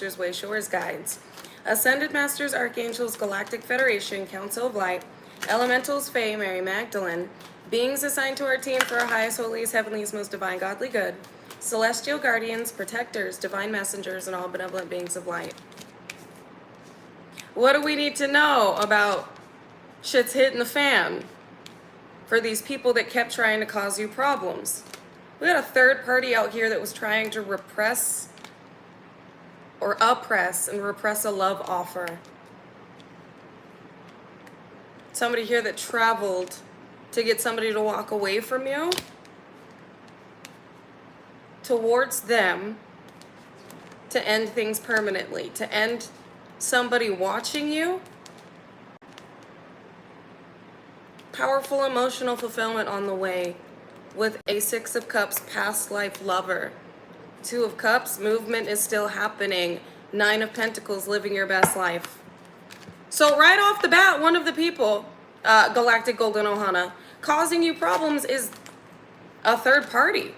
Masters, Wayshowers, Guides, Ascended Masters, Archangels, Galactic Federation, Council of Light, Elementals, Fae, Mary Magdalene, beings assigned to our team for our highest, holiest, heavenliest, most divine, godly good, celestial guardians, protectors, divine messengers, and all benevolent beings of light. What do we need to know about shit's hitting the fan for these people that kept trying to cause you problems? We got a third party out here that was trying to repress or oppress and repress a love offer. Somebody here that traveled to get somebody to walk away from you, towards them, to end things permanently, to end somebody watching you. Powerful emotional fulfillment on the way with a Six of Cups past life lover. Two of Cups, movement is still happening. Nine of Pentacles, living your best life. So right off the bat, one of the people, Galactic Golden Ohana, causing you problems is a third party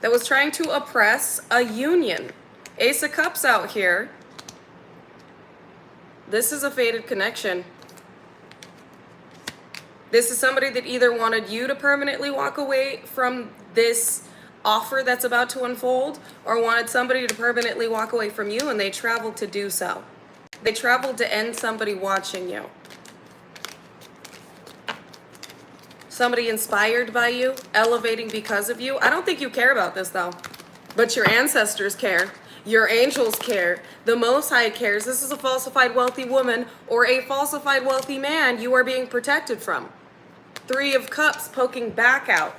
that was trying to oppress a union. Ace of Cups out here. This is a fated connection. This is somebody that either wanted you to permanently walk away from this offer that's about to unfold, or wanted somebody to permanently walk away from you, and they traveled to do so. They traveled to end somebody watching you. Somebody inspired by you, elevating because of you. I don't think you care about this though, but your ancestors care. Your angels care. The Most High cares. This is a falsified wealthy woman or a falsified wealthy man you are being protected from. Three of Cups poking back out.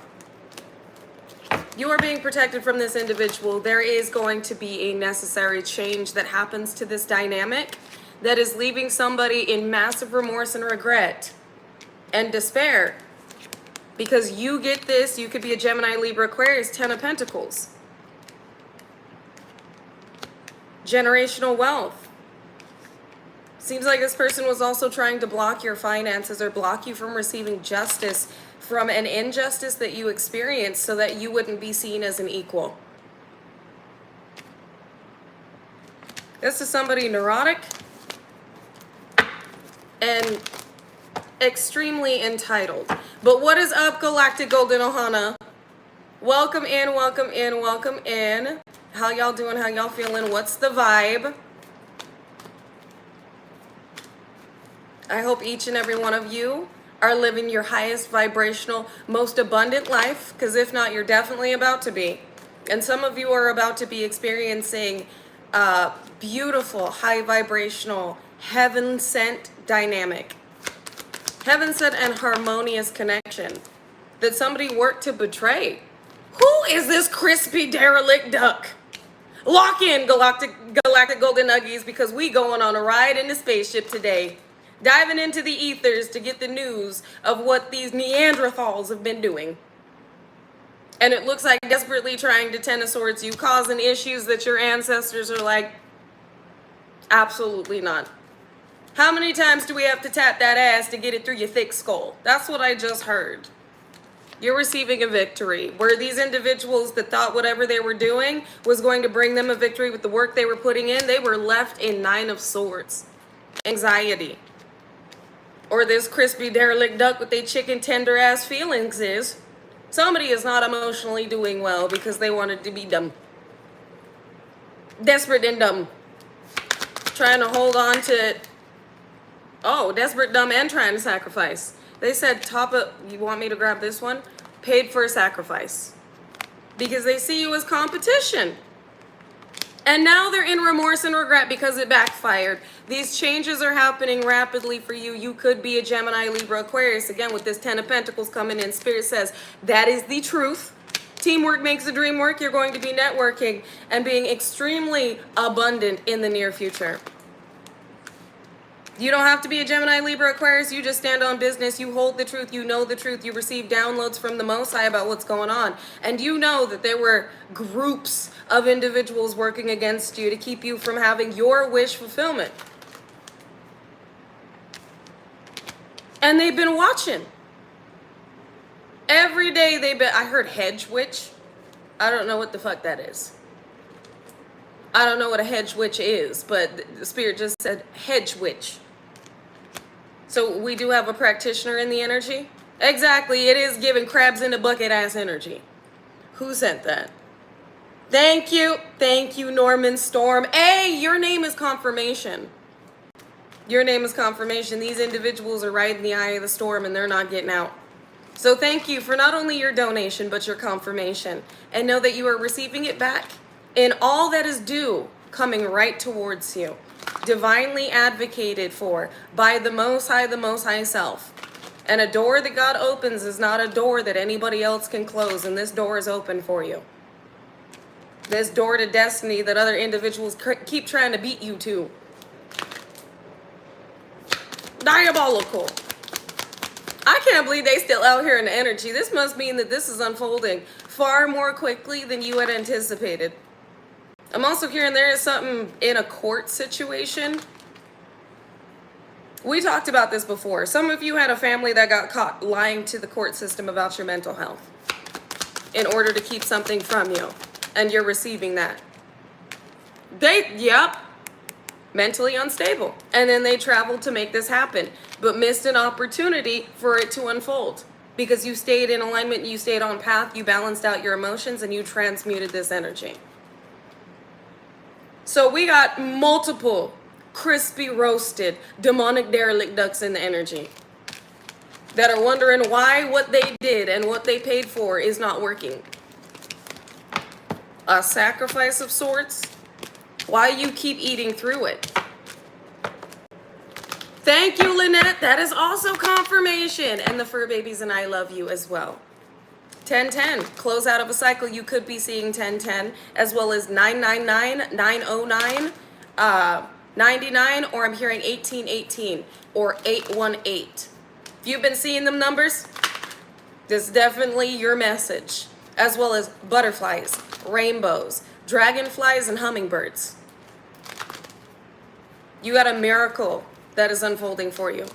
You are being protected from this individual. There is going to be a necessary change that happens to this dynamic that is leaving somebody in massive remorse and regret and despair. Because you get this, you could be a Gemini, Libra, Aquarius, Ten of Pentacles. Generational wealth. Seems like this person was also trying to block your finances or block you from receiving justice from an injustice that you experienced so that you wouldn't be seen as an equal. This is somebody neurotic and extremely entitled. But what is up, Galactic Golden Ohana? Welcome in, welcome in, welcome in. How y'all doing? How y'all feeling? What's the vibe? I hope each and every one of you are living your highest vibrational, most abundant life, because if not, you're definitely about to be. And some of you are about to be experiencing a beautiful, high vibrational, heaven-sent dynamic. Heaven-sent and harmonious connection that somebody worked to betray. Who is this crispy derelict duck? Lock in, Galactic Golden Nuggies, because we going on a ride in the spaceship today. Diving into the ethers to get the news of what these Neanderthals have been doing. And it looks like desperately trying to Ten of Swords you, causing issues that your ancestors are like, absolutely not. How many times do we have to tap that ass to get it through your thick skull? That's what I just heard. You're receiving a victory. Where these individuals that thought whatever they were doing was going to bring them a victory with the work they were putting in, they were left in Nine of Swords. Anxiety. Or this crispy derelict duck with their chicken tender ass feelings is somebody is not emotionally doing well because they wanted to be dumb. Desperate and dumb. Trying to hold on to, desperate, dumb, and trying to sacrifice. They said, you want me to grab this one? Paid for a sacrifice. Because they see you as competition. And now they're in remorse and regret because it backfired. These changes are happening rapidly for you. You could be a Gemini, Libra, Aquarius. Again, with this Ten of Pentacles coming in, Spirit says that is the truth. Teamwork makes the dream work. You're going to be networking and being extremely abundant in the near future. You don't have to be a Gemini, Libra, Aquarius. You just stand on business. You hold the truth. You know the truth. You receive downloads from the Most High about what's going on. And you know that there were groups of individuals working against you to keep you from having your wish fulfillment. And they've been watching. Every day I heard hedge witch. I don't know what the fuck that is. I don't know what a hedge witch is, but the spirit just said hedge witch. So we do have a practitioner in the energy? Exactly, it is giving crabs in a bucket ass energy. Who sent that? Thank you. Thank you, Norman Storm. Hey, your name is confirmation. Your name is confirmation. These individuals are riding the eye of the storm and they're not getting out. So thank you for not only your donation, but your confirmation. And know that you are receiving it back in all that is due, coming right towards you. Divinely advocated for by the Most High Self. And a door that God opens is not a door that anybody else can close. And this door is open for you. This door to destiny that other individuals keep trying to beat you to. Diabolical. I can't believe they still out here in the energy. This must mean that this is unfolding far more quickly than you had anticipated. I'm also hearing there is something in a court situation. We talked about this before. Some of you had a family that got caught lying to the court system about your mental health in order to keep something from you. And you're receiving that. Yep. Mentally unstable. And then they traveled to make this happen, but missed an opportunity for it to unfold because you stayed in alignment, you stayed on path, you balanced out your emotions, and you transmuted this energy. So we got multiple crispy roasted demonic derelict ducks in the energy that are wondering why what they did and what they paid for is not working. A sacrifice of sorts. Why you keep eating through it. Thank you, Lynette. That is also confirmation. And the fur babies and I love you as well. 1010, close out of a cycle. You could be seeing 1010 as well as 999, 909, 99, or I'm hearing 1818 or 818. If you've been seeing them numbers, this is definitely your message. As well as butterflies, rainbows, dragonflies, and hummingbirds. You got a miracle that is unfolding for you.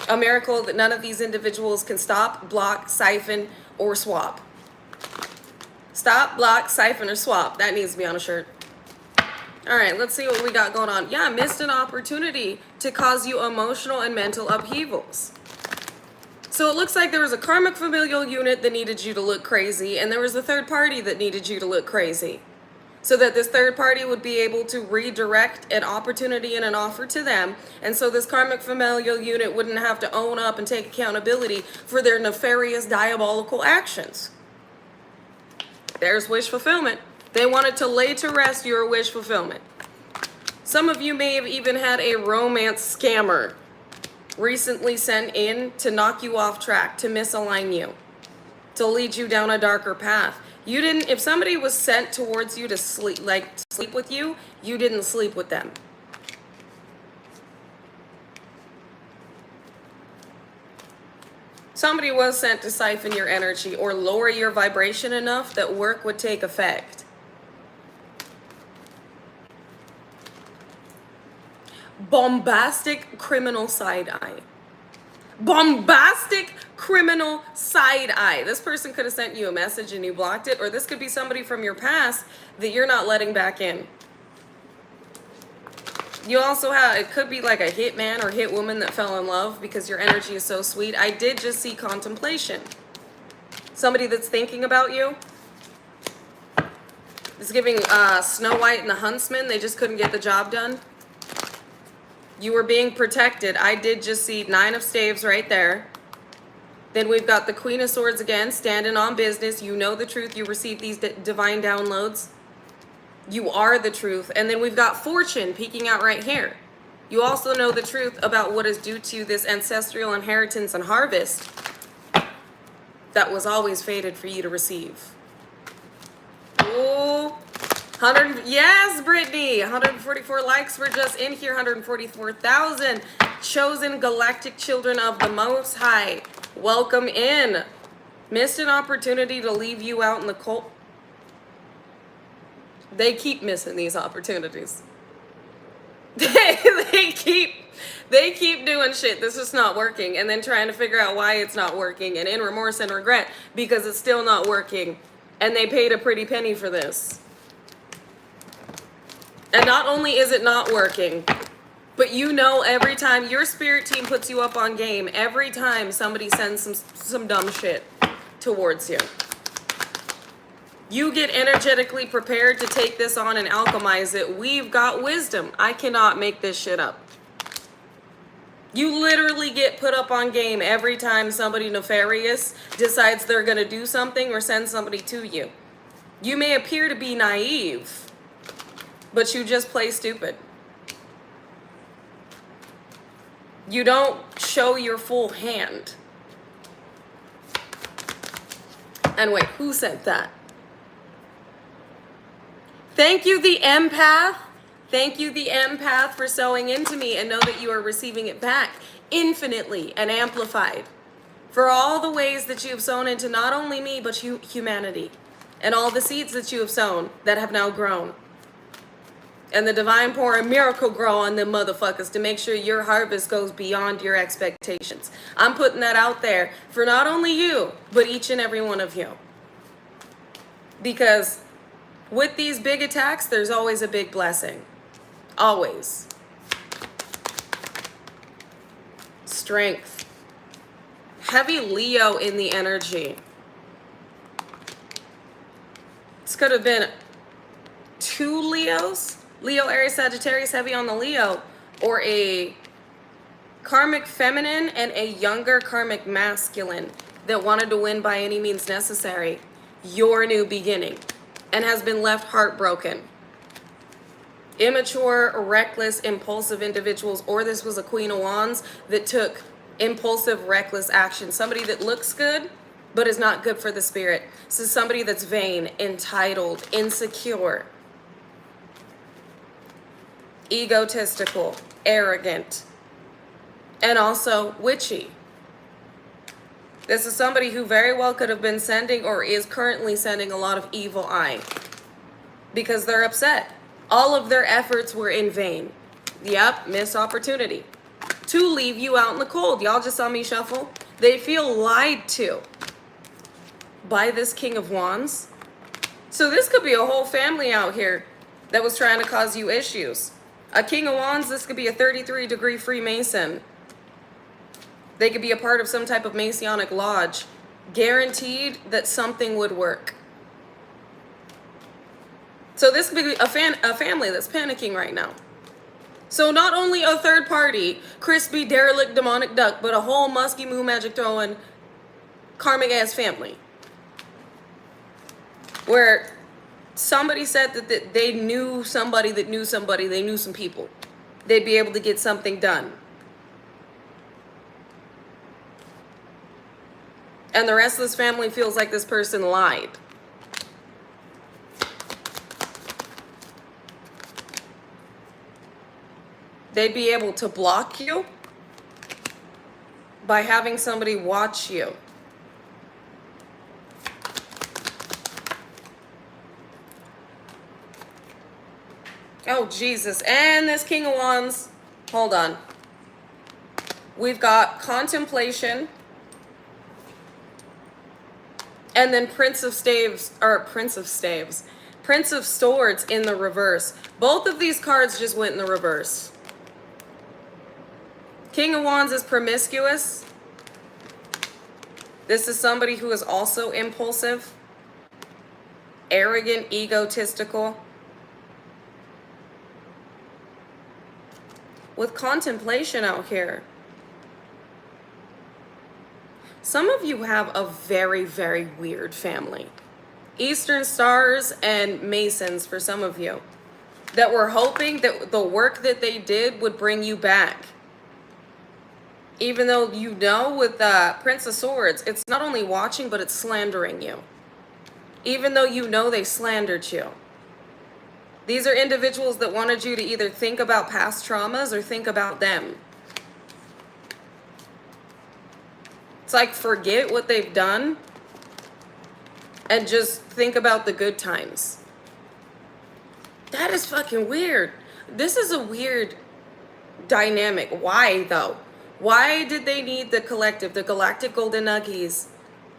A miracle that none of these individuals can stop, block, siphon, or swap. Stop, block, siphon, or swap. That needs to be on a shirt. All right, let's see what we got going on. Yeah, missed an opportunity to cause you emotional and mental upheavals. So it looks like there was a karmic familial unit that needed you to look crazy, and there was a third party that needed you to look crazy. So that this third party would be able to redirect an opportunity and an offer to them. And so this karmic familial unit wouldn't have to own up and take accountability for their nefarious, diabolical actions. There's wish fulfillment. They wanted to lay to rest your wish fulfillment. Some of you may have even had a romance scammer recently sent in to knock you off track, to misalign you, to lead you down a darker path. You didn't, if somebody was sent towards you to sleep with you, you didn't sleep with them. Somebody was sent to siphon your energy or lower your vibration enough that work would take effect. Bombastic criminal side eye. Bombastic criminal side eye. This person could have sent you a message and you blocked it, or this could be somebody from your past that you're not letting back in. You also have, it could be like a hit man or hit woman that fell in love because your energy is so sweet. I did just see contemplation. Somebody that's thinking about you. It's giving Snow White and the Huntsman. They just couldn't get the job done. You were being protected. I did just see 9 of Staves right there. Then we've got the Queen of Swords again, standing on business. You know the truth. You receive these divine downloads. You are the truth. And then we've got Fortune peeking out right here. You also know the truth about what is due to this ancestral inheritance and harvest that was always fated for you to receive. Ooh. 100, yes, Brittany, 144 likes. We're just in here, 144,000 chosen galactic children of the Most High. Welcome in. Missed an opportunity to leave you out in the cold. They keep missing these opportunities. They keep doing shit that's just not working, and then trying to figure out why it's not working, and in remorse and regret because it's still not working, and they paid a pretty penny for this. And not only is it not working, but you know every time your spirit team puts you up on game, every time somebody sends some dumb shit towards you, you get energetically prepared to take this on and alchemize it. We've got wisdom. I cannot make this shit up. You literally get put up on game every time somebody nefarious decides they're going to do something or send somebody to you. You may appear to be naive, but you just play stupid. You don't show your full hand. And wait, who said that? Thank you, the empath. Thank you, the empath, for sowing into me, and know that you are receiving it back infinitely and amplified for all the ways that you have sown into not only me, but humanity, and all the seeds that you have sown that have now grown. And the divine pour a miracle grow on them motherfuckers to make sure your harvest goes beyond your expectations. I'm putting that out there for not only you, but each and every one of you. Because with these big attacks, there's always a big blessing. Always. Strength. Heavy Leo in the energy. This could have been 2 Leos. Leo, Aries, Sagittarius, heavy on the Leo. Or a karmic feminine and a younger karmic masculine that wanted to win by any means necessary your new beginning and has been left heartbroken. Immature, reckless, impulsive individuals, or this was a Queen of Wands that took impulsive, reckless action. Somebody that looks good, but is not good for the spirit. This is somebody that's vain, entitled, insecure, egotistical, arrogant, and also witchy. This is somebody who very well could have been sending or is currently sending a lot of evil eye because they're upset. All of their efforts were in vain. Yep, missed opportunity to leave you out in the cold. Y'all just saw me shuffle. They feel lied to by this King of Wands. So this could be a whole family out here that was trying to cause you issues. A King of Wands, this could be a 33-degree Freemason. They could be a part of some type of Masonic lodge. Guaranteed that something would work. So this could be a family that's panicking right now. So not only a third party, crispy, derelict, demonic duck, but a whole musky, moo, magic throwing, karmic ass family. Where somebody said that they knew somebody that knew somebody, they knew some people. They'd be able to get something done. And the rest of this family feels like this person lied. They'd be able to block you by having somebody watch you. Oh, Jesus. And this King of Wands, hold on. We've got contemplation. And then Prince of Swords in the reverse. Both of these cards just went in the reverse. King of Wands is promiscuous. This is somebody who is also impulsive, arrogant, egotistical. With contemplation out here. Some of you have a very, very weird family. Eastern Stars and Masons for some of you that were hoping that the work that they did would bring you back. Even though you know with Prince of Swords, it's not only watching, but it's slandering you. Even though you know they slandered you. These are individuals that wanted you to either think about past traumas or think about them. It's like forget what they've done and just think about the good times. That is fucking weird. This is a weird dynamic. Why though? Why did they need the collective, the galactic golden nuggies,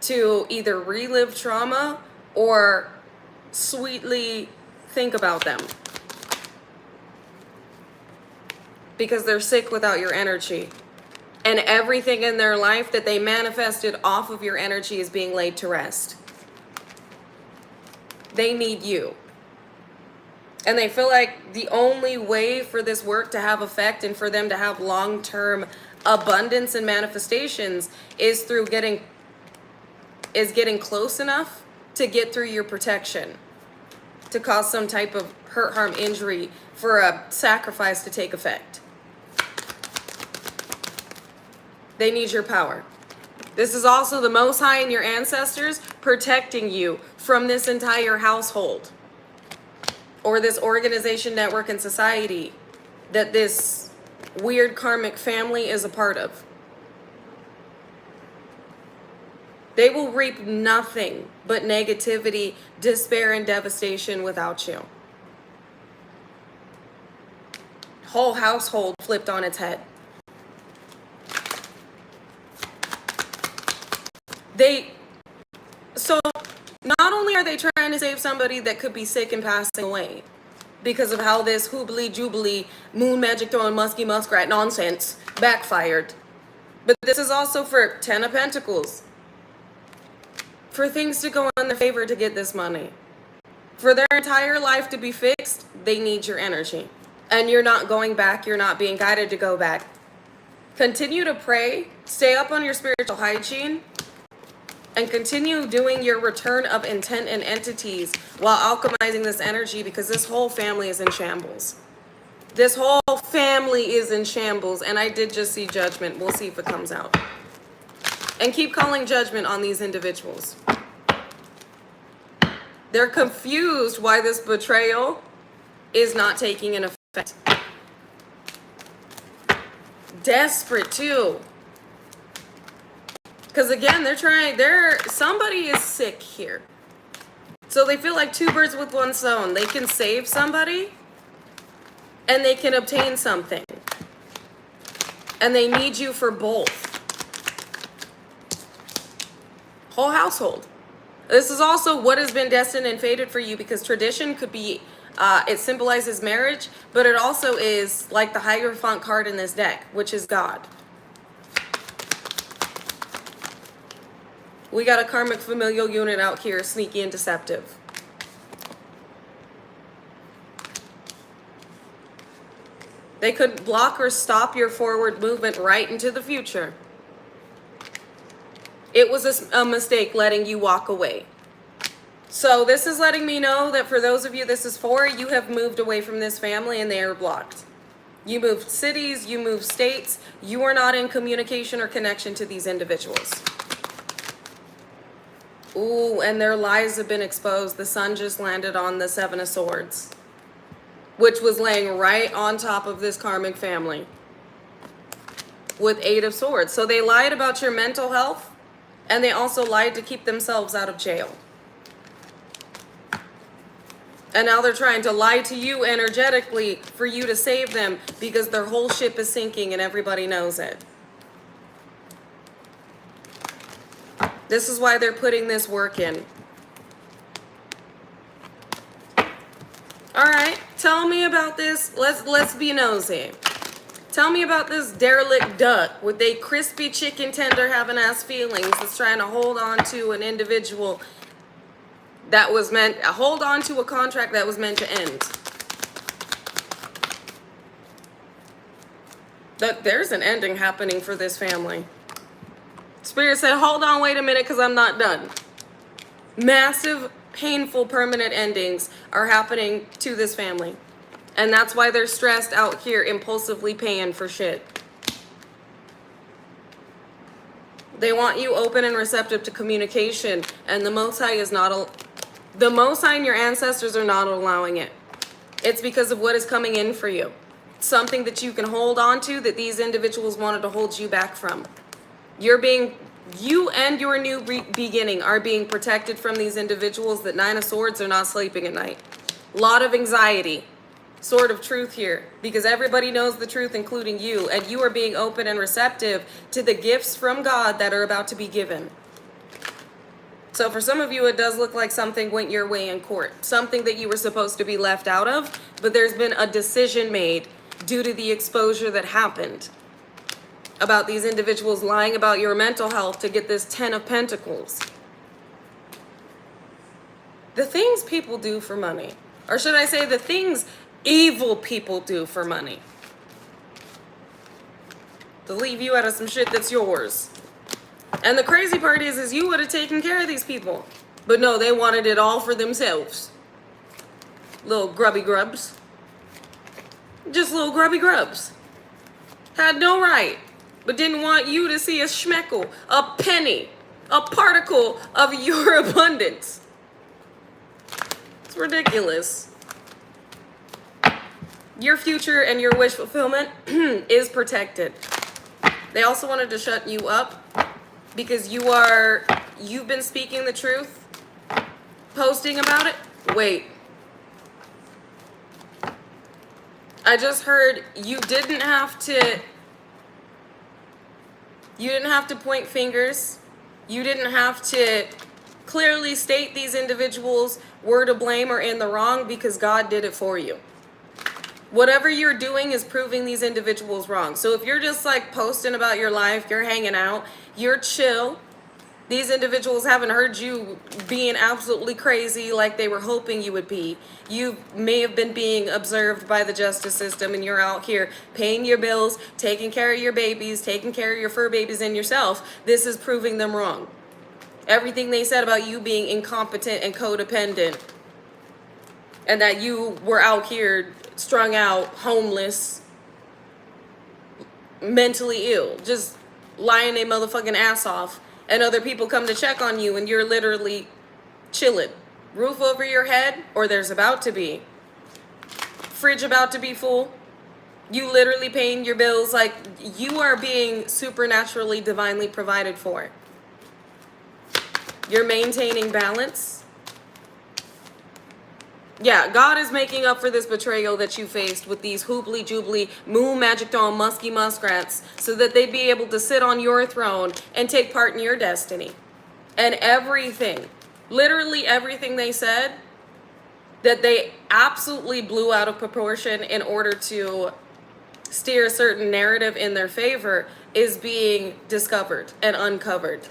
to either relive trauma or sweetly think about them? because they're sick without your energy. And everything in their life that they manifested off of your energy is being laid to rest. They need you. And they feel like the only way for this work to have effect and for them to have long-term abundance and manifestations is through getting close enough to get through your protection, to cause some type of hurt, harm, injury for a sacrifice to take effect. They need your power. This is also the Most High and your ancestors protecting you from this entire household or this organization, network, and society that this weird karmic family is a part of. They will reap nothing but negativity, despair, and devastation without you. Whole household flipped on its head. So not only are they trying to save somebody that could be sick and passing away because of how this hoobly jubilee moon magic throwing musky muskrat nonsense backfired, but this is also for 10 of Pentacles, for things to go in their favor to get this money. For their entire life to be fixed, they need your energy. And you're not going back, you're not being guided to go back. Continue to pray, stay up on your spiritual hygiene, and continue doing your return of intent and entities while alchemizing this energy, because this whole family is in shambles. This whole family is in shambles, and I did just see judgment. We'll see if it comes out. And keep calling judgment on these individuals. They're confused why this betrayal is not taking an effect. Desperate too. Because again, somebody is sick here. So they feel like two birds with one stone. They can save somebody and they can obtain something. And they need you for both. Whole household. This is also what has been destined and fated for you, because tradition could be, it symbolizes marriage, but it also is like the Hierophant card in this deck, which is God. We got a karmic familial unit out here, sneaky and deceptive. They could block or stop your forward movement right into the future. It was a mistake letting you walk away. So this is letting me know that for those of you this is for, you have moved away from this family and they are blocked. You moved cities, you moved states. You are not in communication or connection to these individuals. Ooh, and their lies have been exposed. The sun just landed on the Seven of Swords, which was laying right on top of this karmic family with Eight of Swords. So they lied about your mental health, and they also lied to keep themselves out of jail. And now they're trying to lie to you energetically for you to save them, because their whole ship is sinking and everybody knows it. This is why they're putting this work in. All right, tell me about this. Let's be nosy. Tell me about this derelict duck with a crispy chicken tender having ass feelings that's trying to hold on to an individual that was hold on to a contract that was meant to end. There's an ending happening for this family. Spirit said, hold on, wait a minute, because I'm not done. Massive, painful, permanent endings are happening to this family. And that's why they're stressed out here, impulsively paying for shit. They want you open and receptive to communication, and the Most High is not, the Most High and your ancestors are not allowing it. It's because of what is coming in for you. Something that you can hold on to that these individuals wanted to hold you back from. You and your new beginning are being protected from these individuals. That Nine of Swords are not sleeping at night. A lot of anxiety. Sword of Truth here, because everybody knows the truth, including you, and you are being open and receptive to the gifts from God that are about to be given. So for some of you, it does look like something went your way in court. Something that you were supposed to be left out of, but there's been a decision made due to the exposure that happened about these individuals lying about your mental health to get this 10 of Pentacles. The things people do for money, or should I say the things evil people do for money, to leave you out of some shit that's yours. And the crazy part is you would have taken care of these people. But no, they wanted it all for themselves. Little grubby grubs. Just little grubby grubs. Had no right, but didn't want you to see a schmeckle, a penny, a particle of your abundance. It's ridiculous. Your future and your wish fulfillment is protected. They also wanted to shut you up because you've been speaking the truth, posting about it. Wait. I just heard you didn't have to point fingers. You didn't have to clearly state these individuals were to blame or in the wrong because God did it for you. Whatever you're doing is proving these individuals wrong. So if you're just like posting about your life, you're hanging out, you're chill, these individuals haven't heard you being absolutely crazy like they were hoping you would be. You may have been being observed by the justice system and you're out here paying your bills, taking care of your babies, taking care of your fur babies and yourself. This is proving them wrong. Everything they said about you being incompetent and codependent and that you were out here strung out, homeless, mentally ill, just lying their motherfucking ass off, and other people come to check on you and you're literally chilling. Roof over your head, or there's about to be. Fridge about to be full. You literally paying your bills, like you are being supernaturally, divinely provided for. You're maintaining balance. Yeah, God is making up for this betrayal that you faced with these hoobly jubbly moon magic doll musky muskrats so that they'd be able to sit on your throne and take part in your destiny. And everything, literally everything they said that they absolutely blew out of proportion in order to steer a certain narrative in their favor is being discovered and uncovered.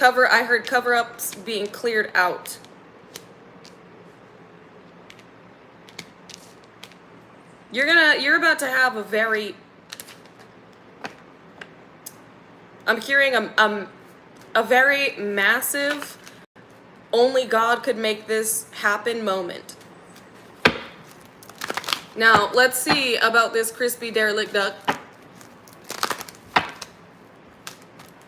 I heard cover-ups being cleared out. You're about to have a very, I'm hearing a very massive, only God could make this happen moment. Now, let's see about this crispy derelict duck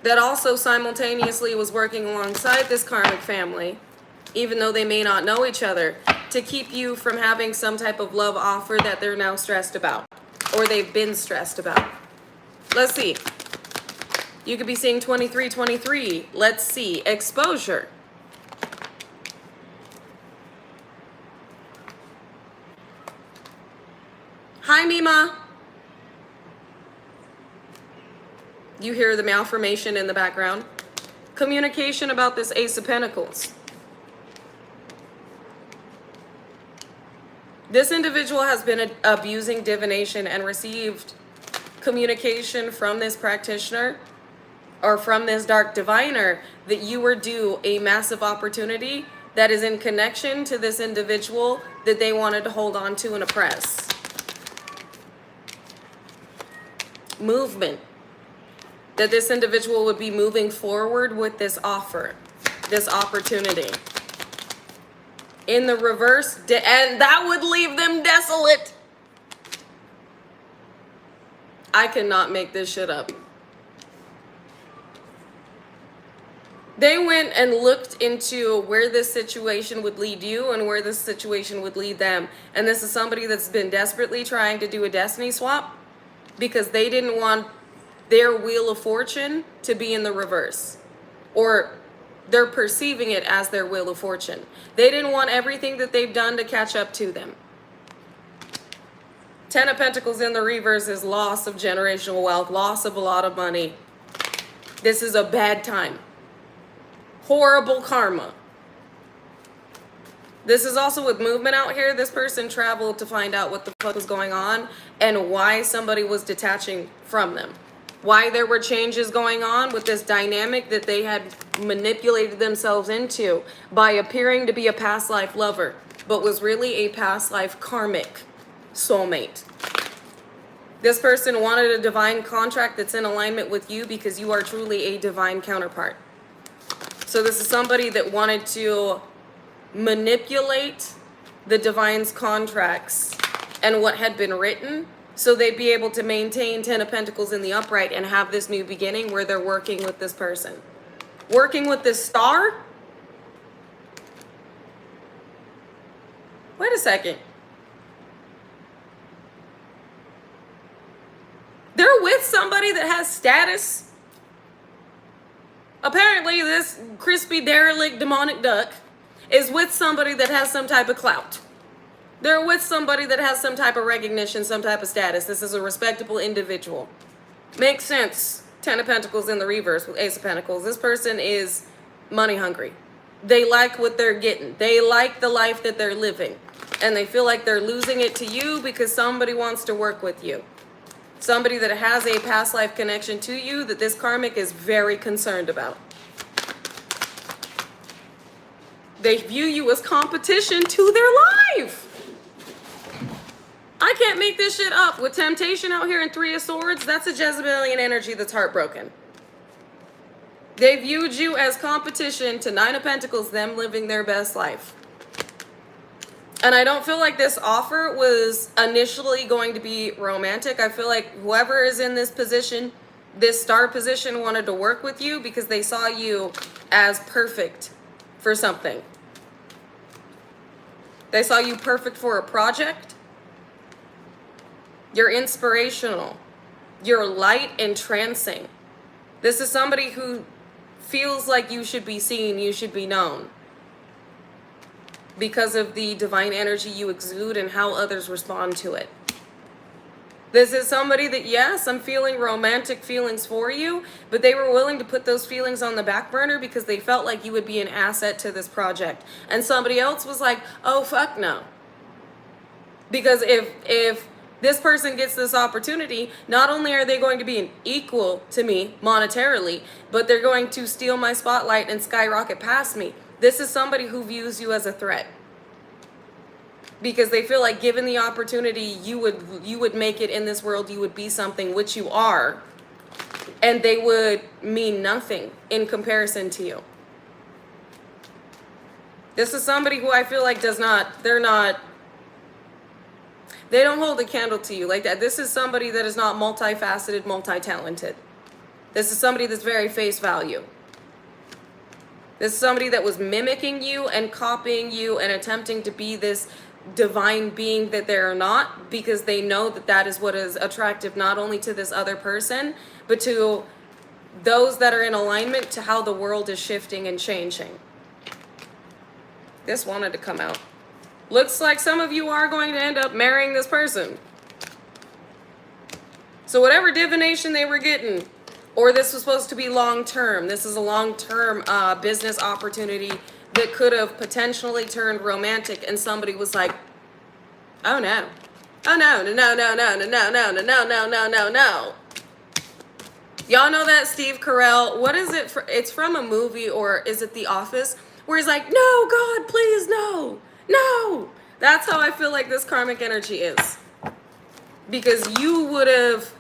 that also simultaneously was working alongside this karmic family, even though they may not know each other, to keep you from having some type of love offer that they're now stressed about, or they've been stressed about. Let's see. You could be seeing 2323. Let's see. Exposure. Hi, Mima. You hear the malformation in the background. Communication about this Ace of Pentacles. This individual has been abusing divination and received communication from this practitioner or from this dark diviner that you were due a massive opportunity that is in connection to this individual that they wanted to hold on to and oppress. Movement. That this individual would be moving forward with this offer, this opportunity. In the reverse, and that would leave them desolate. I cannot make this shit up. They went and looked into where this situation would lead you and where this situation would lead them. And this is somebody that's been desperately trying to do a destiny swap because they didn't want their wheel of fortune to be in the reverse, or they're perceiving it as their wheel of fortune. They didn't want everything that they've done to catch up to them. 10 of Pentacles in the reverse is loss of generational wealth, loss of a lot of money. This is a bad time. Horrible karma. This is also with movement out here. This person traveled to find out what the fuck was going on and why somebody was detaching from them. Why there were changes going on with this dynamic that they had manipulated themselves into by appearing to be a past life lover, but was really a past life karmic soulmate. This person wanted a divine contract that's in alignment with you because you are truly a divine counterpart. So this is somebody that wanted to manipulate the divine's contracts and what had been written so they'd be able to maintain 10 of Pentacles in the upright and have this new beginning where they're working with this person. Working with this star? Wait a second. They're with somebody that has status. Apparently this crispy, derelict, demonic duck is with somebody that has some type of clout. They're with somebody that has some type of recognition, some type of status. This is a respectable individual. Makes sense. 10 of Pentacles in the reverse with Ace of Pentacles. This person is money hungry. They like what they're getting. They like the life that they're living. And they feel like they're losing it to you because somebody wants to work with you. Somebody that has a past life connection to you that this karmic is very concerned about. They view you as competition to their life. I can't make this shit up. With temptation out here in 3 of Swords, that's a Jezebelian energy that's heartbroken. They viewed you as competition to 9 of Pentacles, them living their best life. And I don't feel like this offer was initially going to be romantic. I feel like whoever is in this position, this star position, wanted to work with you because they saw you as perfect for something. They saw you perfect for a project. You're inspirational. You're light and entrancing. This is somebody who feels like you should be seen, you should be known, because of the divine energy you exude and how others respond to it. This is somebody that, yes, I'm feeling romantic feelings for you, but they were willing to put those feelings on the back burner because they felt like you would be an asset to this project. And somebody else was like, oh, fuck no. Because if this person gets this opportunity, not only are they going to be an equal to me monetarily, but they're going to steal my spotlight and skyrocket past me. This is somebody who views you as a threat because they feel like given the opportunity, you would make it in this world. You would be something, which you are, and they would mean nothing in comparison to you. This is somebody who I feel like they don't hold a candle to you like that. This is somebody that is not multifaceted, multi-talented. This is somebody that's very face value. This is somebody that was mimicking you and copying you and attempting to be this divine being that they're not, because they know that that is what is attractive not only to this other person, but to those that are in alignment to how the world is shifting and changing. This wanted to come out. Looks like some of you are going to end up marrying this person. So whatever divination they were getting, or this was supposed to be long-term. This is a long-term business opportunity that could have potentially turned romantic, and somebody was like, oh no. Oh no, no, no, no, no, no, no, no, no, no, no, no, no. Y'all know that Steve Carell, what is it? It's from a movie, or is it The Office? Where he's like, no, God, please, no, no. That's how I feel like this karmic energy is. Because you would have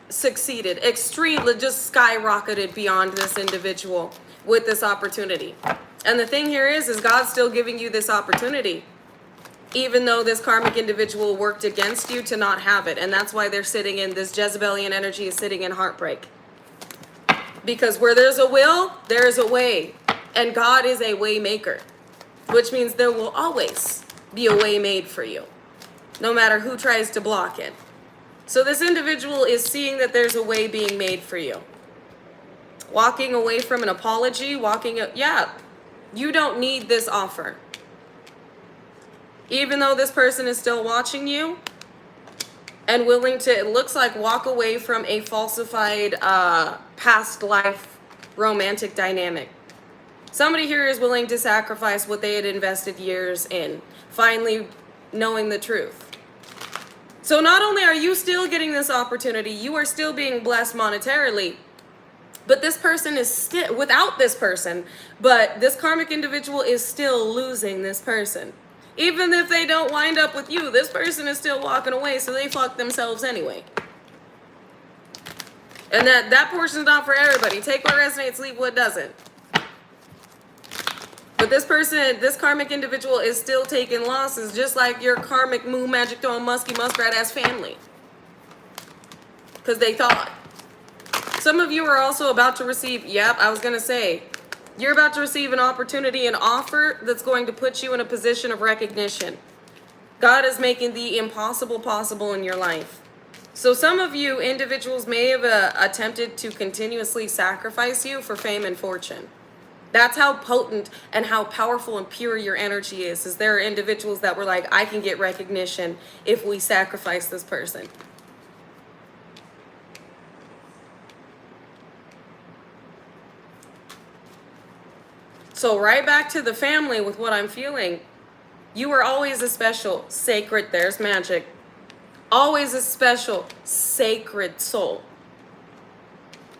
succeeded, extremely, just skyrocketed beyond this individual with this opportunity. And the thing here is God's still giving you this opportunity, even though this karmic individual worked against you to not have it. And that's why they're sitting in this Jezebelian energy, is sitting in heartbreak. Because where there's a will, there is a way. And God is a way maker, which means there will always be a way made for you, no matter who tries to block it. So this individual is seeing that there's a way being made for you. Walking away from an apology, yeah, you don't need this offer. Even though this person is still watching you and willing to, it looks like, walk away from a falsified past life romantic dynamic. Somebody here is willing to sacrifice what they had invested years in, finally knowing the truth. So not only are you still getting this opportunity, you are still being blessed monetarily, but this person is still, without this person, but this karmic individual is still losing this person. Even if they don't wind up with you, this person is still walking away, so they fuck themselves anyway. And that portion's not for everybody. Take what resonates, leave what doesn't. But this person, this karmic individual is still taking losses, just like your karmic moon magic throwing musky muskrat ass family. Because they thought. Some of you are also about to receive, yep, I was going to say, you're about to receive an opportunity, an offer that's going to put you in a position of recognition. God is making the impossible possible in your life. So some of you individuals may have attempted to continuously sacrifice you for fame and fortune. That's how potent and how powerful and pure your energy is there are individuals that were like, I can get recognition if we sacrifice this person. So right back to the family with what I'm feeling. You are always a special, sacred, there's magic. Always a special, sacred soul.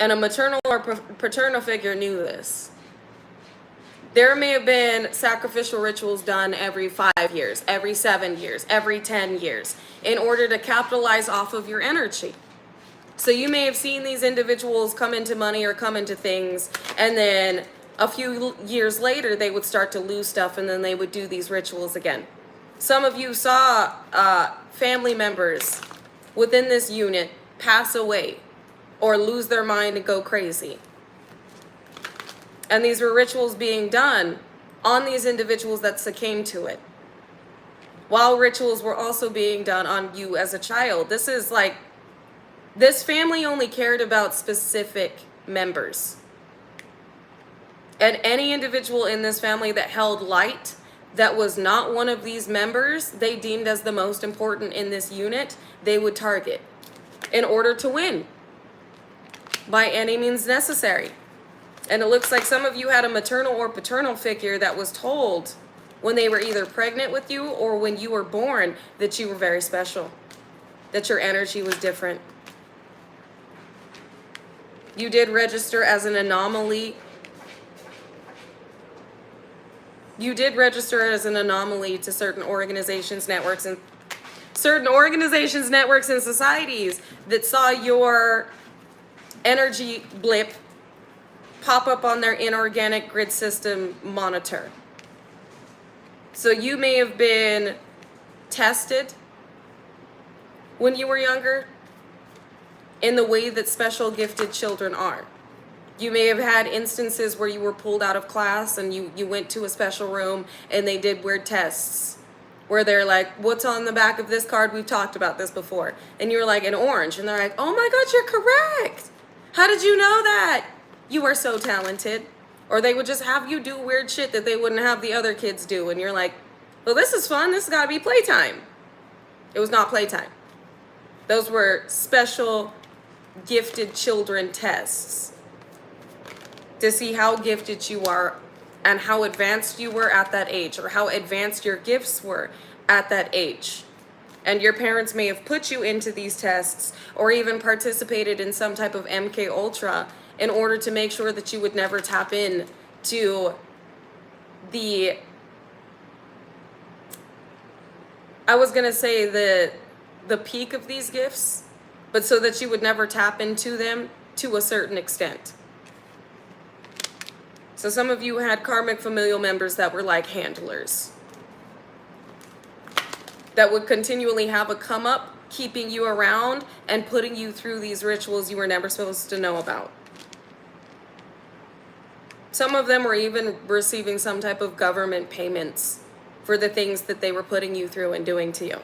And a maternal or paternal figure knew this. There may have been sacrificial rituals done every 5 years, every 7 years, every 10 years, in order to capitalize off of your energy. So you may have seen these individuals come into money or come into things, and then a few years later, they would start to lose stuff, and then they would do these rituals again. Some of you saw family members within this unit pass away or lose their mind and go crazy. And these were rituals being done on these individuals that succumbed to it. While rituals were also being done on you as a child. This is like, this family only cared about specific members. And any individual in this family that held light that was not one of these members, they deemed as the most important in this unit, they would target in order to win by any means necessary. And it looks like some of you had a maternal or paternal figure that was told when they were either pregnant with you or when you were born that you were very special, that your energy was different. You did register as an anomaly. You did register as an anomaly to certain organizations, networks, and societies that saw your energy blip pop up on their inorganic grid system monitor. So you may have been tested when you were younger in the way that special gifted children are. You may have had instances where you were pulled out of class and you went to a special room and they did weird tests where they're like, what's on the back of this card? We've talked about this before. And you were like, an orange. And they're like, oh my God, you're correct. How did you know that? You are so talented. Or they would just have you do weird shit that they wouldn't have the other kids do. And you're like, well, this is fun. This has got to be playtime. It was not playtime. Those were special gifted children tests to see how gifted you are and how advanced you were at that age, or how advanced your gifts were at that age. And your parents may have put you into these tests or even participated in some type of MK Ultra in order to make sure that you would never tap in to the, I was gonna say the peak of these gifts, but so that you would never tap into them to a certain extent. So some of you had karmic familial members that were like handlers, that would continually have a come up, keeping you around and putting you through these rituals you were never supposed to know about. Some of them were even receiving some type of government payments for the things that they were putting you through and doing to you.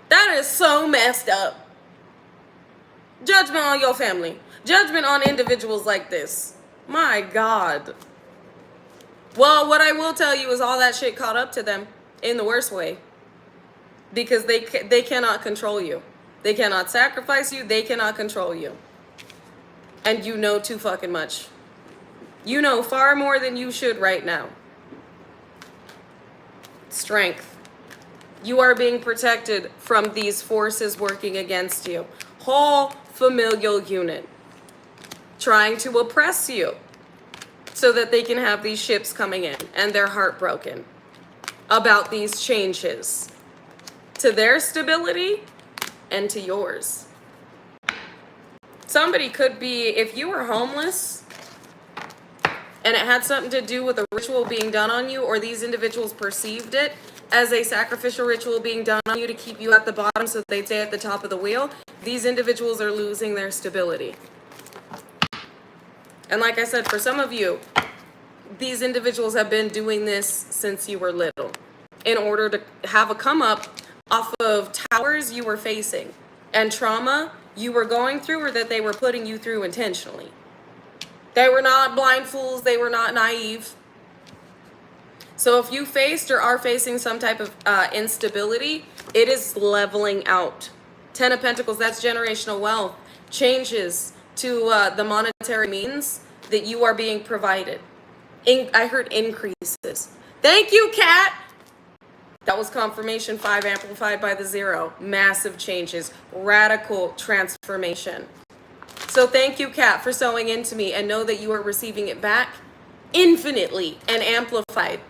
That is so messed up. Judgment on your family. Judgment on individuals like this. My God. Well, what I will tell you is all that shit caught up to them in the worst way. Because they cannot control you. They cannot sacrifice you. They cannot control you. And you know too fucking much. You know far more than you should right now. Strength. You are being protected from these forces working against you. Whole familial unit trying to oppress you so that they can have these ships coming in, and they're heartbroken about these changes to their stability and to yours. Somebody could be, if you were homeless and it had something to do with a ritual being done on you, or these individuals perceived it as a sacrificial ritual being done on you to keep you at the bottom so they'd stay at the top of the wheel, these individuals are losing their stability. And like I said, for some of you, these individuals have been doing this since you were little in order to have a come up off of towers you were facing and trauma you were going through, or that they were putting you through intentionally. They were not blind fools. They were not naive. So if you faced or are facing some type of instability, it is leveling out. 10 of Pentacles, that's generational wealth, changes to the monetary means that you are being provided. I heard increases. Thank you, Kat. That was confirmation 5 amplified by the 0. Massive changes, radical transformation. So thank you, Kat, for sewing into me, and know that you are receiving it back infinitely and amplified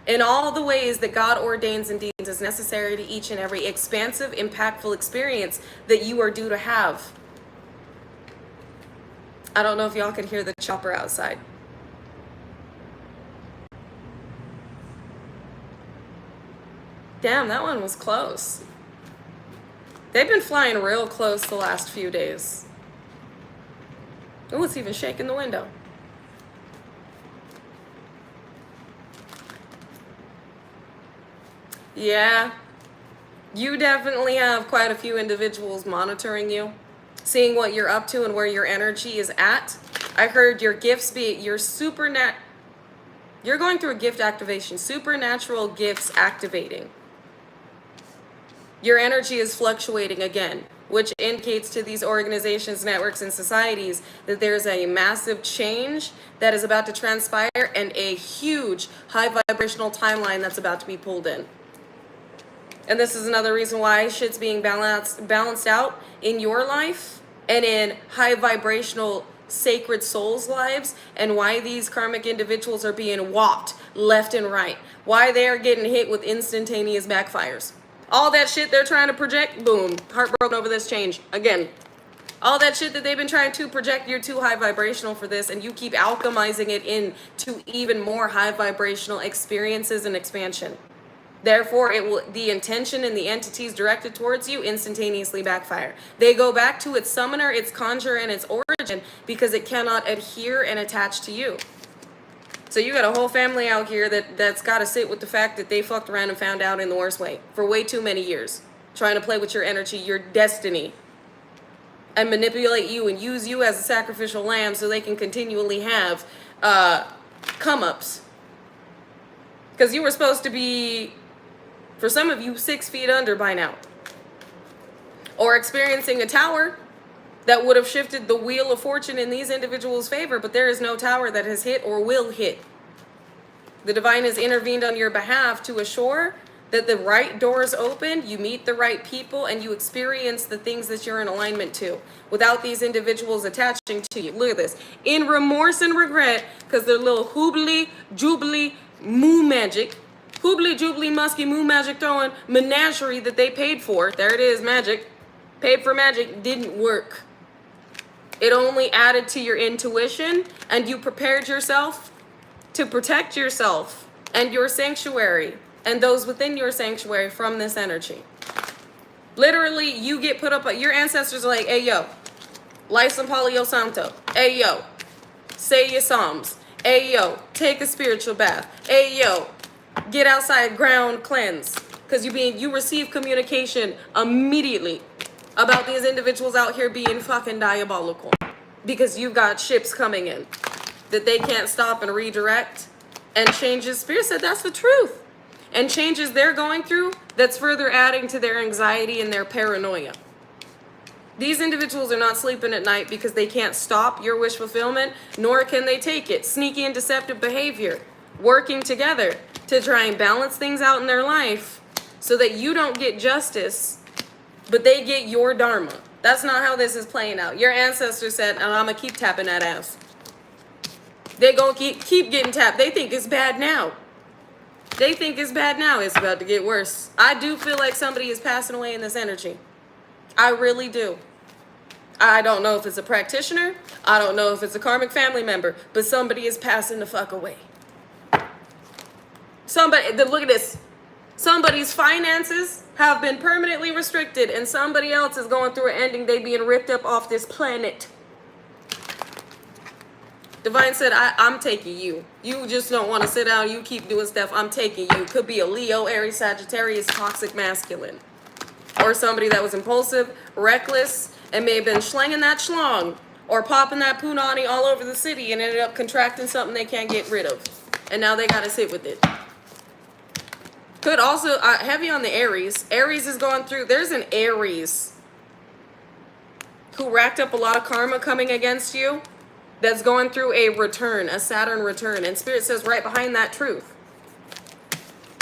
in all the ways that God ordains and deems as necessary to each and every expansive, impactful experience that you are due to have. I don't know if y'all can hear the chopper outside. Damn, that one was close. They've been flying real close the last few days. Oh, it's even shaking the window. Yeah, you definitely have quite a few individuals monitoring you, seeing what you're up to and where your energy is at. I heard your gifts be, you're going through a gift activation, supernatural gifts activating. Your energy is fluctuating again, which indicates to these organizations, networks, and societies that there's a massive change that is about to transpire and a huge high vibrational timeline that's about to be pulled in. And this is another reason why shit's being balanced out in your life and in high vibrational sacred souls' lives, and why these karmic individuals are being whopped left and right, why they are getting hit with instantaneous backfires. All that shit they're trying to project, boom, heartbroken over this change. Again, all that shit that they've been trying to project, you're too high vibrational for this, and you keep alchemizing it into even more high vibrational experiences and expansion. Therefore, the intention and the entities directed towards you instantaneously backfire. They go back to its summoner, its conjurer, and its origin because it cannot adhere and attach to you. So you got a whole family out here that's got to sit with the fact that they fucked around and found out in the worst way for way too many years, trying to play with your energy, your destiny, and manipulate you and use you as a sacrificial lamb so they can continually have come-ups. Because you were supposed to be, for some of you, 6 feet under by now. Or experiencing a tower that would have shifted the wheel of fortune in these individuals' favor, but there is no tower that has hit or will hit. The divine has intervened on your behalf to assure that the right doors open, you meet the right people, and you experience the things that you're in alignment to without these individuals attaching to you. Look at this. In remorse and regret, because they're little hoobly, jubilee, moo magic, hoobly, jubilee, musky, moo magic throwing menagerie that they paid for. There it is, magic. Paid for magic didn't work. It only added to your intuition, and you prepared yourself to protect yourself and your sanctuary and those within your sanctuary from this energy. Literally, you get put up, your ancestors are like, hey, yo, light some Palo Santo. Hey, yo, say your psalms. Hey, yo, take a spiritual bath. Hey, yo, get outside, ground cleanse. Because you receive communication immediately about these individuals out here being fucking diabolical, because you've got ships coming in that they can't stop and redirect, and changes. Spirit said that's the truth, and changes they're going through that's further adding to their anxiety and their paranoia. These individuals are not sleeping at night because they can't stop your wish fulfillment, nor can they take it. Sneaky and deceptive behavior, working together to try and balance things out in their life so that you don't get justice, but they get your dharma. That's not how this is playing out. Your ancestors said, and I'm going to keep tapping that ass. They going to keep getting tapped. They think it's bad now. They think it's bad now. It's about to get worse. I do feel like somebody is passing away in this energy. I really do. I don't know if it's a practitioner. I don't know if it's a karmic family member, but somebody is passing the fuck away. Somebody, look at this. Somebody's finances have been permanently restricted and somebody else is going through an ending. They being ripped up off this planet. Divine said, I'm taking you. You just don't want to sit down. You keep doing stuff. I'm taking you. Could be a Leo, Aries, Sagittarius, toxic masculine. Or somebody that was impulsive, reckless, and may have been slinging that schlong or popping that punani all over the city and ended up contracting something they can't get rid of. And now they got to sit with it. Could also, heavy on the Aries. Aries is going through, there's an Aries who racked up a lot of karma coming against you that's going through a return, a Saturn return. And Spirit says right behind that truth.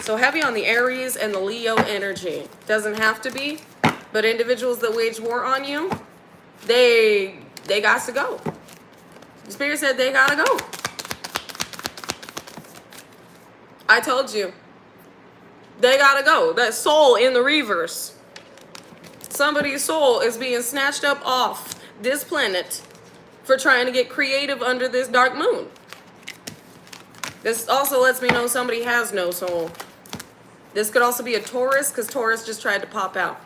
So heavy on the Aries and the Leo energy. Doesn't have to be, but individuals that wage war on you, they got to go. Spirit said they gotta go. I told you. They gotta go. That soul in the reverse. Somebody's soul is being snatched up off this planet for trying to get creative under this dark moon. This also lets me know somebody has no soul. This could also be a Taurus, because Taurus just tried to pop out.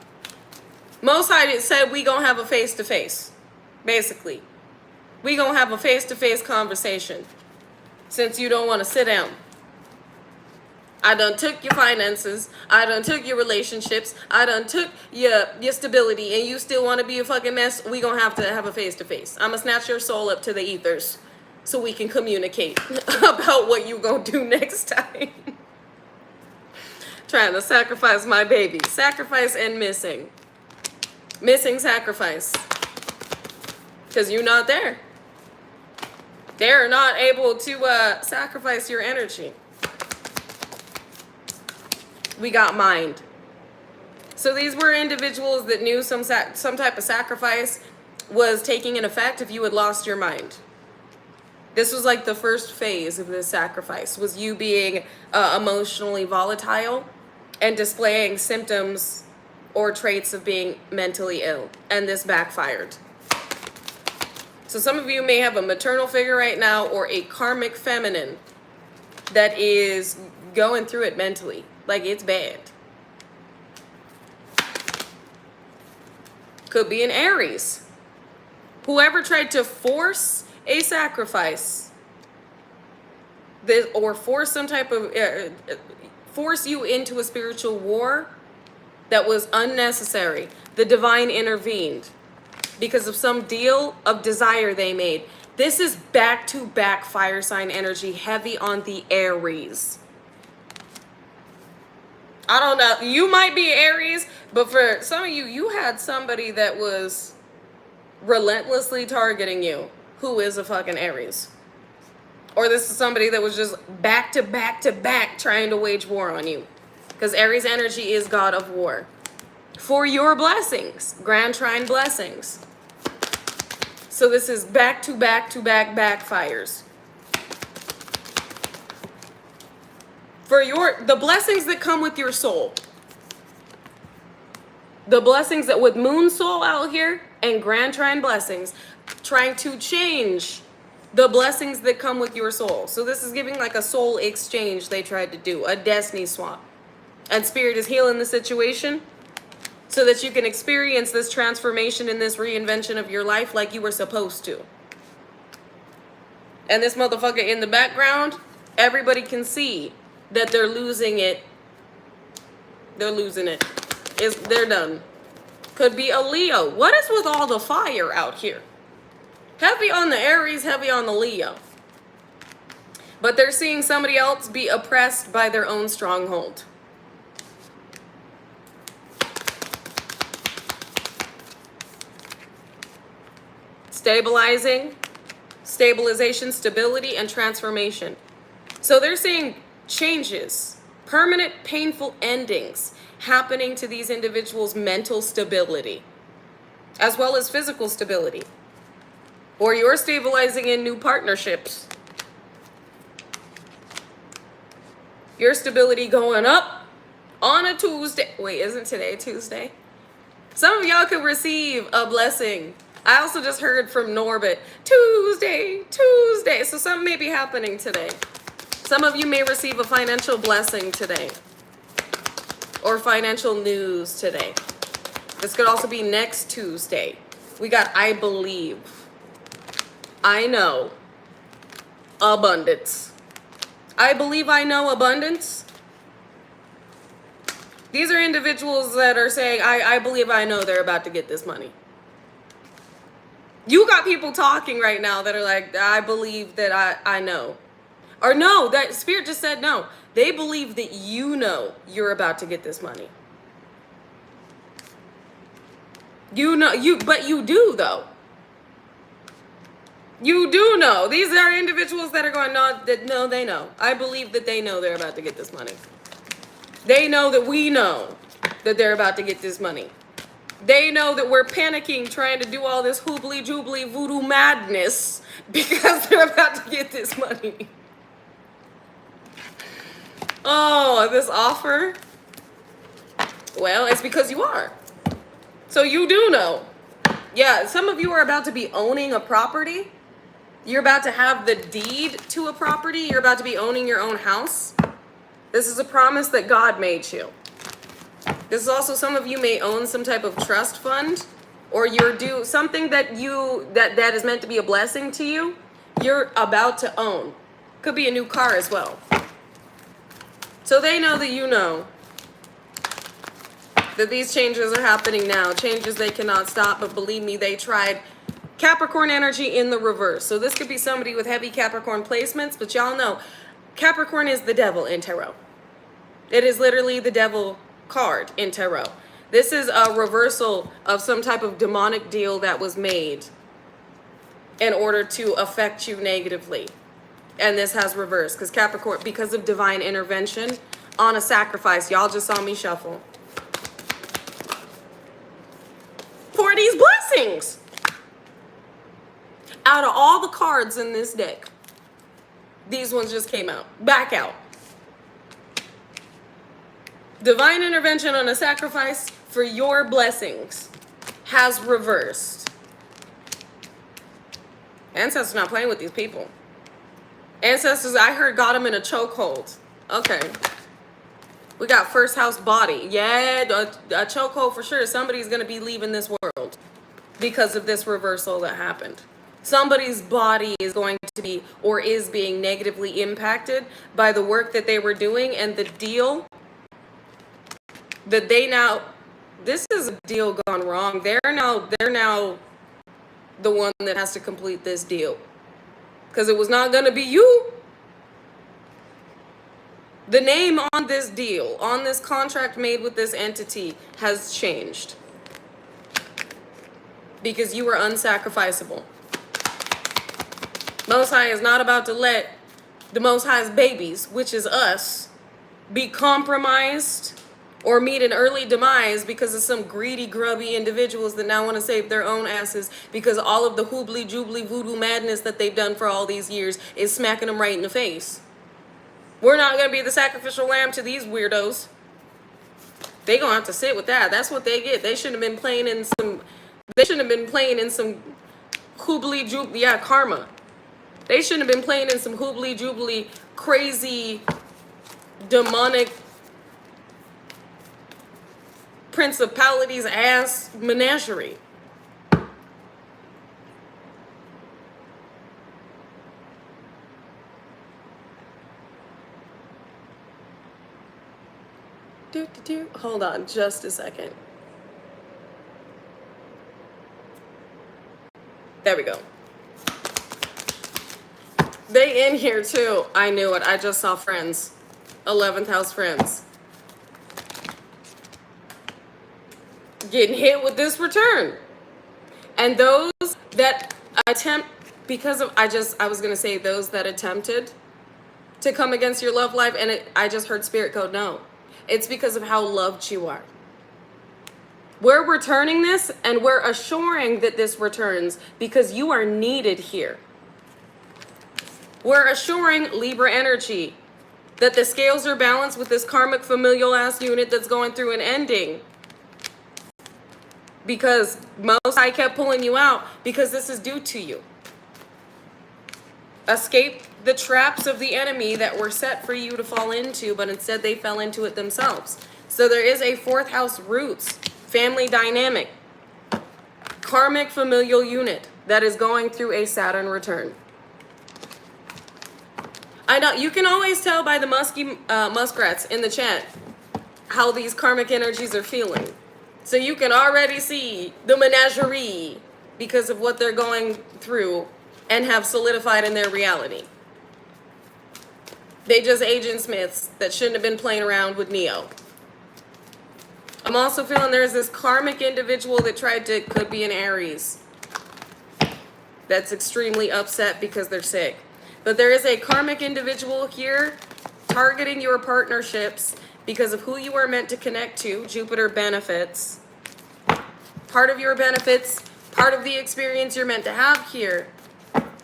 Most High said we gonna have a face-to-face, basically. We gonna have a face-to-face conversation, since you don't want to sit down. I done took your finances, I done took your relationships, I done took your stability, and you still want to be a fucking mess. We gonna have to have a face-to-face. I'm gonna snatch your soul up to the ethers so we can communicate about what you gonna do next time. Trying to sacrifice my baby. Sacrifice and missing. Missing sacrifice. Because you're not there. They're not able to sacrifice your energy. We got mind. So these were individuals that knew some type of sacrifice was taking an effect if you had lost your mind. This was like the first phase of this sacrifice, was you being emotionally volatile and displaying symptoms or traits of being mentally ill. And this backfired. So some of you may have a maternal figure right now or a karmic feminine that is going through it mentally. Like it's bad. Could be an Aries. Whoever tried to force a sacrifice or force some type of force you into a spiritual war that was unnecessary. The divine intervened because of some deal of desire they made. This is back-to-back fire sign energy, heavy on the Aries. I don't know. You might be Aries, but for some of you, you had somebody that was relentlessly targeting you who is a fucking Aries. Or this is somebody that was just back to back to back trying to wage war on you. Because Aries energy is god of war. For your blessings. Grand Trine blessings. So this is back to back to back backfires. For the blessings that come with your soul. The blessings that with Moon Soul out here and Grand Trine blessings. Trying to change the blessings that come with your soul. So this is giving like a soul exchange they tried to do. A destiny swap. And Spirit is healing the situation so that you can experience this transformation and this reinvention of your life like you were supposed to. And this motherfucker in the background, everybody can see that they're losing it. They're losing it. They're done. Could be a Leo. What is with all the fire out here? Heavy on the Aries, heavy on the Leo. But they're seeing somebody else be oppressed by their own stronghold. stabilizing, stabilization, stability, and transformation. So they're saying changes, permanent painful endings happening to these individuals' mental stability, as well as physical stability. Or you're stabilizing in new partnerships. Your stability going up on a Tuesday. Wait, isn't today Tuesday? Some of y'all could receive a blessing. I also just heard from Norbit, Tuesday. So something may be happening today. Some of you may receive a financial blessing today, or financial news today. This could also be next Tuesday. We got I believe, I know, abundance. I believe I know abundance. These are individuals that are saying, I believe I know they're about to get this money. You got people talking right now that are like, I believe that I know. Or no, that Spirit just said no. They believe that you know you're about to get this money. You know, but you do though. You do know. These are individuals that are going, no, they know. I believe that they know they're about to get this money. They know that we know that they're about to get this money. They know that we're panicking, trying to do all this hoobly joobly voodoo madness because they're about to get this money. Oh, this offer? Well, it's because you are. So you do know. Yeah, some of you are about to be owning a property. You're about to have the deed to a property. You're about to be owning your own house. This is a promise that God made you. This is also, some of you may own some type of trust fund, or you're due something that that is meant to be a blessing to you. You're about to own. Could be a new car as well. So they know that you know that these changes are happening now. Changes they cannot stop, but believe me, they tried. Capricorn energy in the reverse. So this could be somebody with heavy Capricorn placements, but y'all know Capricorn is the devil in tarot. It is literally the devil card in tarot. This is a reversal of some type of demonic deal that was made in order to affect you negatively. And this has reversed because Capricorn, because of divine intervention on a sacrifice. Y'all just saw me shuffle for these blessings. Out of all the cards in this deck, these ones just came out. Back out. Divine intervention on a sacrifice for your blessings has reversed. Ancestors not playing with these people. Ancestors, I heard, got them in a chokehold. Okay. We got first house body. Yeah, a chokehold for sure. Somebody's going to be leaving this world because of this reversal that happened. Somebody's body is going to be, or is being negatively impacted by the work that they were doing and the deal that they now, this is a deal gone wrong. They're now the one that has to complete this deal. Because it was not going to be you. The name on this deal, on this contract made with this entity has changed. Because you were unsacrificable. Most High is not about to let the Most High's babies, which is us, be compromised or meet an early demise because of some greedy, grubby individuals that now want to save their own asses because all of the hoobly, joobly, voodoo madness that they've done for all these years is smacking them right in the face. We're not going to be the sacrificial lamb to these weirdos. They going to have to sit with that. That's what they get. They shouldn't have been playing in some hoobly, joobly, yeah, karma. They shouldn't have been playing in some hoobly, joobly, crazy, demonic principalities ass menagerie. Hold on just a second. There we go. They in here too. I knew it. I just saw Friends. 11th house Friends. Getting hit with this return. And those that Attempt, because of, I was going to say those that attempted to come against your love life, and I just heard Spirit go, no. It's because of how loved you are. We're returning this, and we're assuring that this returns because you are needed here. We're assuring Libra energy that the scales are balanced with this karmic familial ass unit that's going through an ending. Because Most High kept pulling you out because this is due to you. Escape the traps of the enemy that were set for you to fall into, but instead they fell into it themselves. So there is a fourth house roots, family dynamic, karmic familial unit that is going through a Saturn return. I know you can always tell by the muskrats in the chat how these karmic energies are feeling. So you can already see the menagerie because of what they're going through and have solidified in their reality. They just Agent Smiths that shouldn't have been playing around with Neo. I'm also feeling there's this karmic individual that could be an Aries, that's extremely upset because they're sick. But there is a karmic individual here targeting your partnerships because of who you are meant to connect to. Jupiter benefits. Part of your benefits, part of the experience you're meant to have here,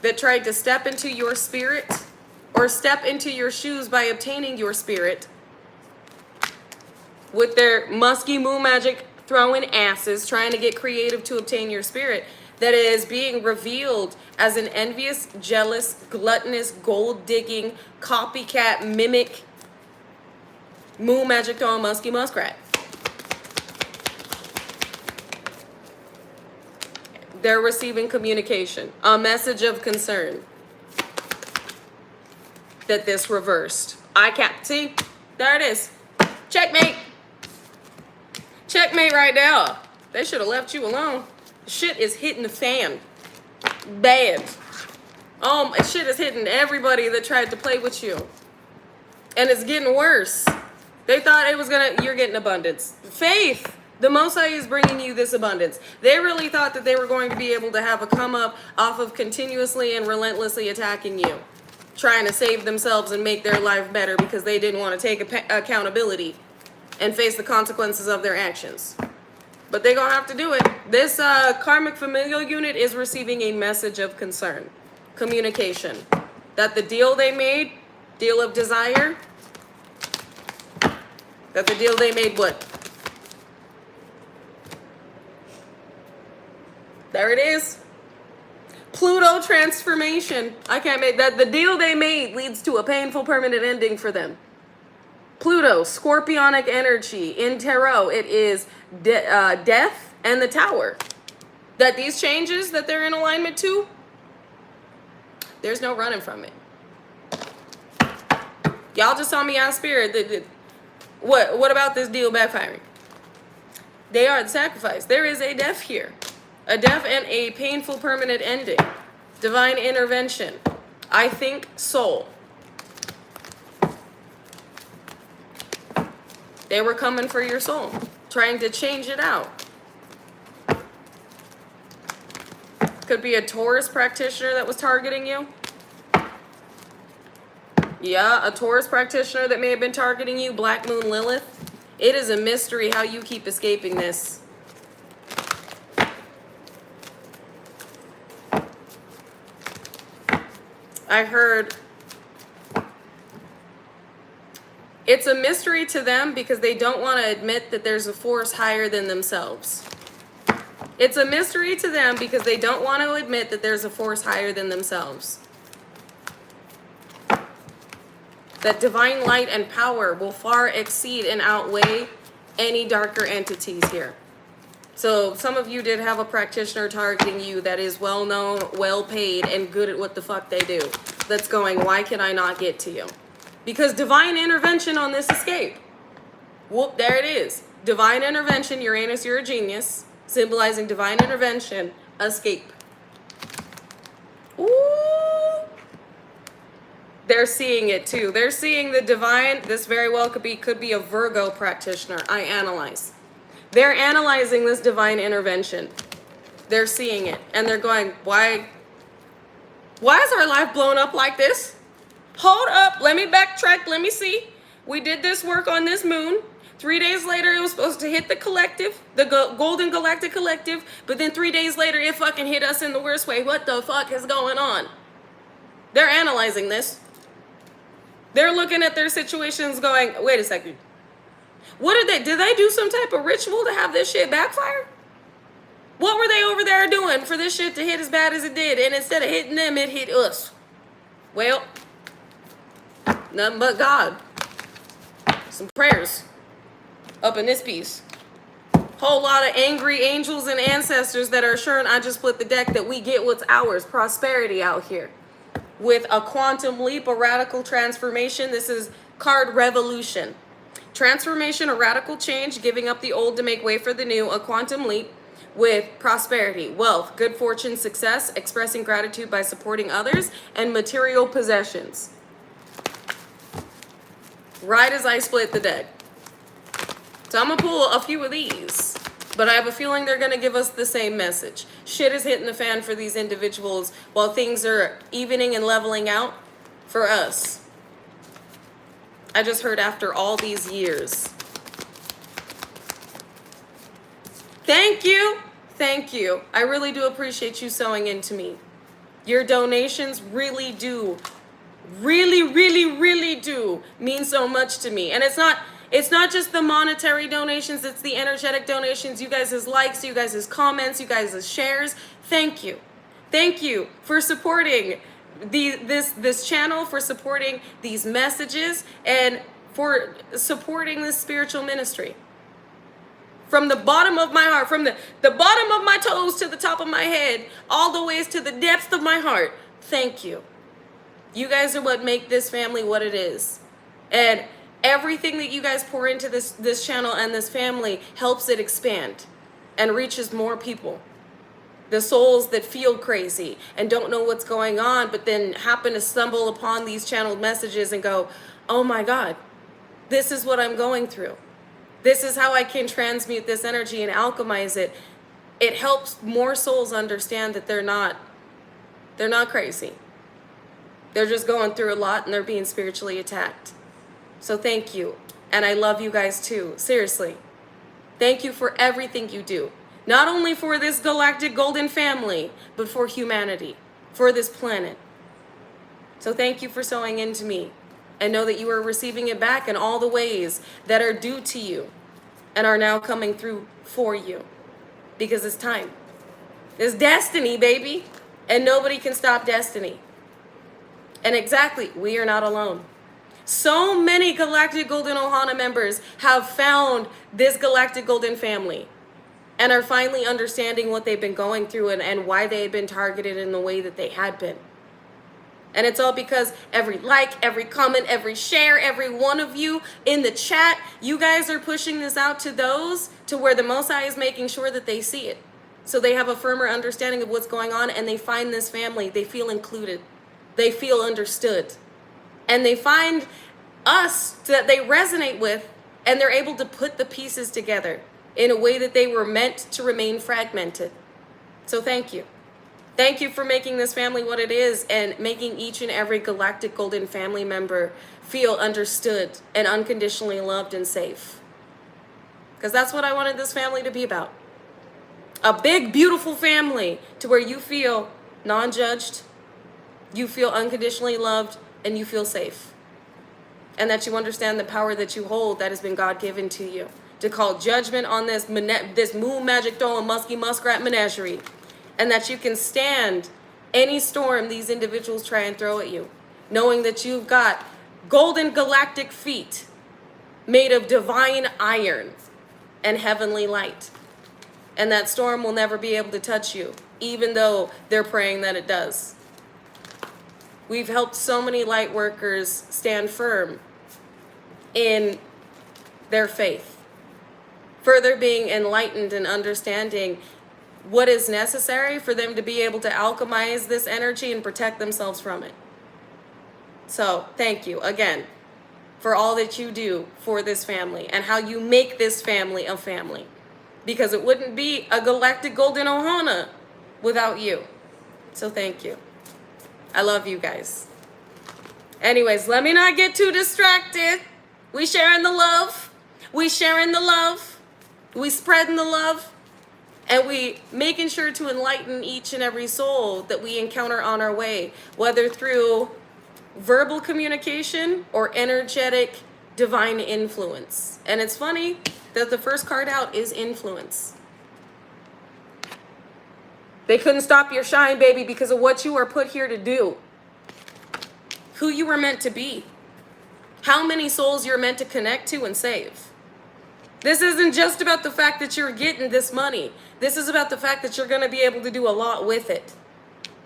that tried to step into your spirit or step into your shoes by obtaining your spirit with their musky moon magic throwing asses, trying to get creative to obtain your spirit, that is being revealed as an envious, jealous, gluttonous, gold-digging, copycat, mimic, moon magic throwing musky muskrat. They're receiving communication, a message of concern that this reversed. See, there it is. Checkmate. Checkmate right now. They should have left you alone. Shit is hitting the fan. Bad. Shit is hitting everybody that tried to play with you. And it's getting worse. They thought it was you're getting abundance. Faith. The Most High is bringing you this abundance. They really thought that they were going to be able to have a come up off of continuously and relentlessly attacking you, trying to save themselves and make their life better because they didn't want to take accountability and face the consequences of their actions. But they're going to have to do it. This karmic familial unit is receiving a message of concern, communication, that the deal they made, deal of desire, that the deal they made what? There it is. Pluto transformation. I can't make that. The deal they made leads to a painful permanent ending for them. Pluto, scorpionic energy. In tarot, it is death and the tower. That these changes that they're in alignment to, there's no running from it. Y'all just saw me out of spirit. What about this deal backfiring? They are the sacrifice. There is a death here. A death and a painful permanent ending. Divine intervention. I think soul. They were coming for your soul, trying to change it out. Could be a Taurus practitioner that was targeting you. Yeah, a Taurus practitioner that may have been targeting you. Black Moon Lilith. It is a mystery how you keep escaping this. I heard it's a mystery to them because they don't want to admit that there's a force higher than themselves. It's a mystery to them because they don't want to admit that there's a force higher than themselves. That divine light and power will far exceed and outweigh any darker entities here. So some of you did have a practitioner targeting you that is well known, well paid, and good at what the fuck they do. That's going, why can I not get to you? Because divine intervention on this escape. Whoop, there it is. Divine intervention, Uranus, you're a genius. Symbolizing divine intervention, escape. Ooh. They're seeing it too. They're seeing the divine. This very well could be a Virgo practitioner. I analyze. They're analyzing this divine intervention. They're seeing it. And they're going, why Why is our life blown up like this? Hold up, let me backtrack, let me see. We did this work on this moon. 3 days later, it was supposed to hit the collective, the Golden Galactic Collective, but then 3 days later, it fucking hit us in the worst way. What the fuck is going on? They're analyzing this. They're looking at their situations going, wait a second. What did they do some type of ritual to have this shit backfire? What were they over there doing for this shit to hit as bad as it did? And instead of hitting them, it hit us. Well, nothing but God. Some prayers up in this piece. Whole lot of angry angels and ancestors that are assuring I just split the deck that we get what's ours, prosperity out here. With a quantum leap, a radical transformation. This is card revolution. Transformation, a radical change, giving up the old to make way for the new, a quantum leap with prosperity, wealth, good fortune, success, expressing gratitude by supporting others, and material possessions. Right as I split the deck. So I'm going to pull a few of these, but I have a feeling they're going to give us the same message. Shit is hitting the fan for these individuals while things are evening and leveling out for us. I just heard after all these years. Thank you. Thank you. I really do appreciate you sewing into me. Your donations really do, really do mean so much to me. And it's not just the monetary donations, it's the energetic donations, you guys' likes, you guys' comments, you guys' shares. Thank you. Thank you for supporting this channel, for supporting these messages, and for supporting this spiritual ministry. From the bottom of my heart, from the bottom of my toes to the top of my head, all the ways to the depths of my heart, thank you. You guys are what make this family what it is. And everything that you guys pour into this channel and this family helps it expand and reaches more people. The souls that feel crazy and don't know what's going on, but then happen to stumble upon these channeled messages and go, oh my God, this is what I'm going through. This is how I can transmute this energy and alchemize it. It helps more souls understand that they're not crazy. They're just going through a lot and they're being spiritually attacked. So thank you. And I love you guys too. Seriously. Thank you for everything you do. Not only for this galactic golden family, but for humanity, for this planet. So thank you for sewing into me. And know that you are receiving it back in all the ways that are due to you and are now coming through for you. Because it's time. It's destiny, baby. And nobody can stop destiny. And exactly, we are not alone. So many Galactic Golden Ohana members have found this Galactic Golden family and are finally understanding what they've been going through and why they had been targeted in the way that they had been. And it's all because every like, every comment, every share, every one of you in the chat, you guys are pushing this out to those to where the Most High is making sure that they see it. So they have a firmer understanding of what's going on and they find this family. They feel included. They feel understood. And they find us that they resonate with, and they're able to put the pieces together in a way that they were meant to remain fragmented. So thank you. Thank you for making this family what it is and making each and every Galactic Golden family member feel understood and unconditionally loved and safe. Because that's what I wanted this family to be about. A big, beautiful family to where you feel non-judged, you feel unconditionally loved, and you feel safe. And that you understand the power that you hold that has been God-given to you. To call judgment on this moon magic throwing musky muskrat menagerie. And that you can stand any storm these individuals try and throw at you. Knowing that you've got golden galactic feet made of divine iron and heavenly light. And that storm will never be able to touch you, even though they're praying that it does. We've helped so many light workers stand firm in their faith. Further being enlightened and understanding what is necessary for them to be able to alchemize this energy and protect themselves from it. So thank you again for all that you do for this family and how you make this family a family. Because it wouldn't be a Galactic Golden Ohana without you. So thank you. I love you guys. Anyways, let me not get too distracted. We sharing the love. We sharing the love. We spreading the love. And we making sure to enlighten each and every soul that we encounter on our way, whether through verbal communication or energetic divine influence. And it's funny that the first card out is influence. They couldn't stop your shine, baby, because of what you are put here to do. Who you were meant to be. How many souls you're meant to connect to and save. This isn't just about the fact that you're getting this money. This is about the fact that you're going to be able to do a lot with it.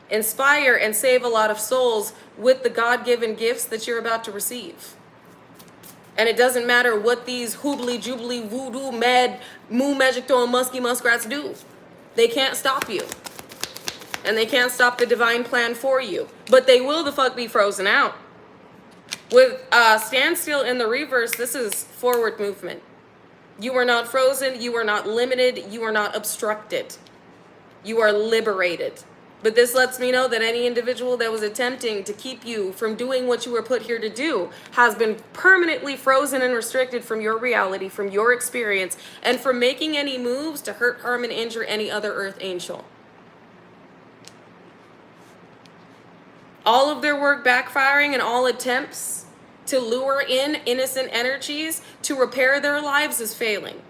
Inspire and save a lot of souls with the God-given gifts that you're about to receive. And it doesn't matter what these hoobly, jubilee, voodoo, mad, moo, magic throwing, musky muskrats do. They can't stop you. And they can't stop the divine plan for you. But they will the fuck be frozen out. With standstill in the reverse, this is forward movement. You are not frozen. You are not limited. You are not obstructed. You are liberated. But this lets me know that any individual that was attempting to keep you from doing what you were put here to do has been permanently frozen and restricted from your reality, from your experience, and from making any moves to hurt, harm, and injure any other earth angel. All of their work backfiring and all attempts to lure in innocent energies to repair their lives is failing.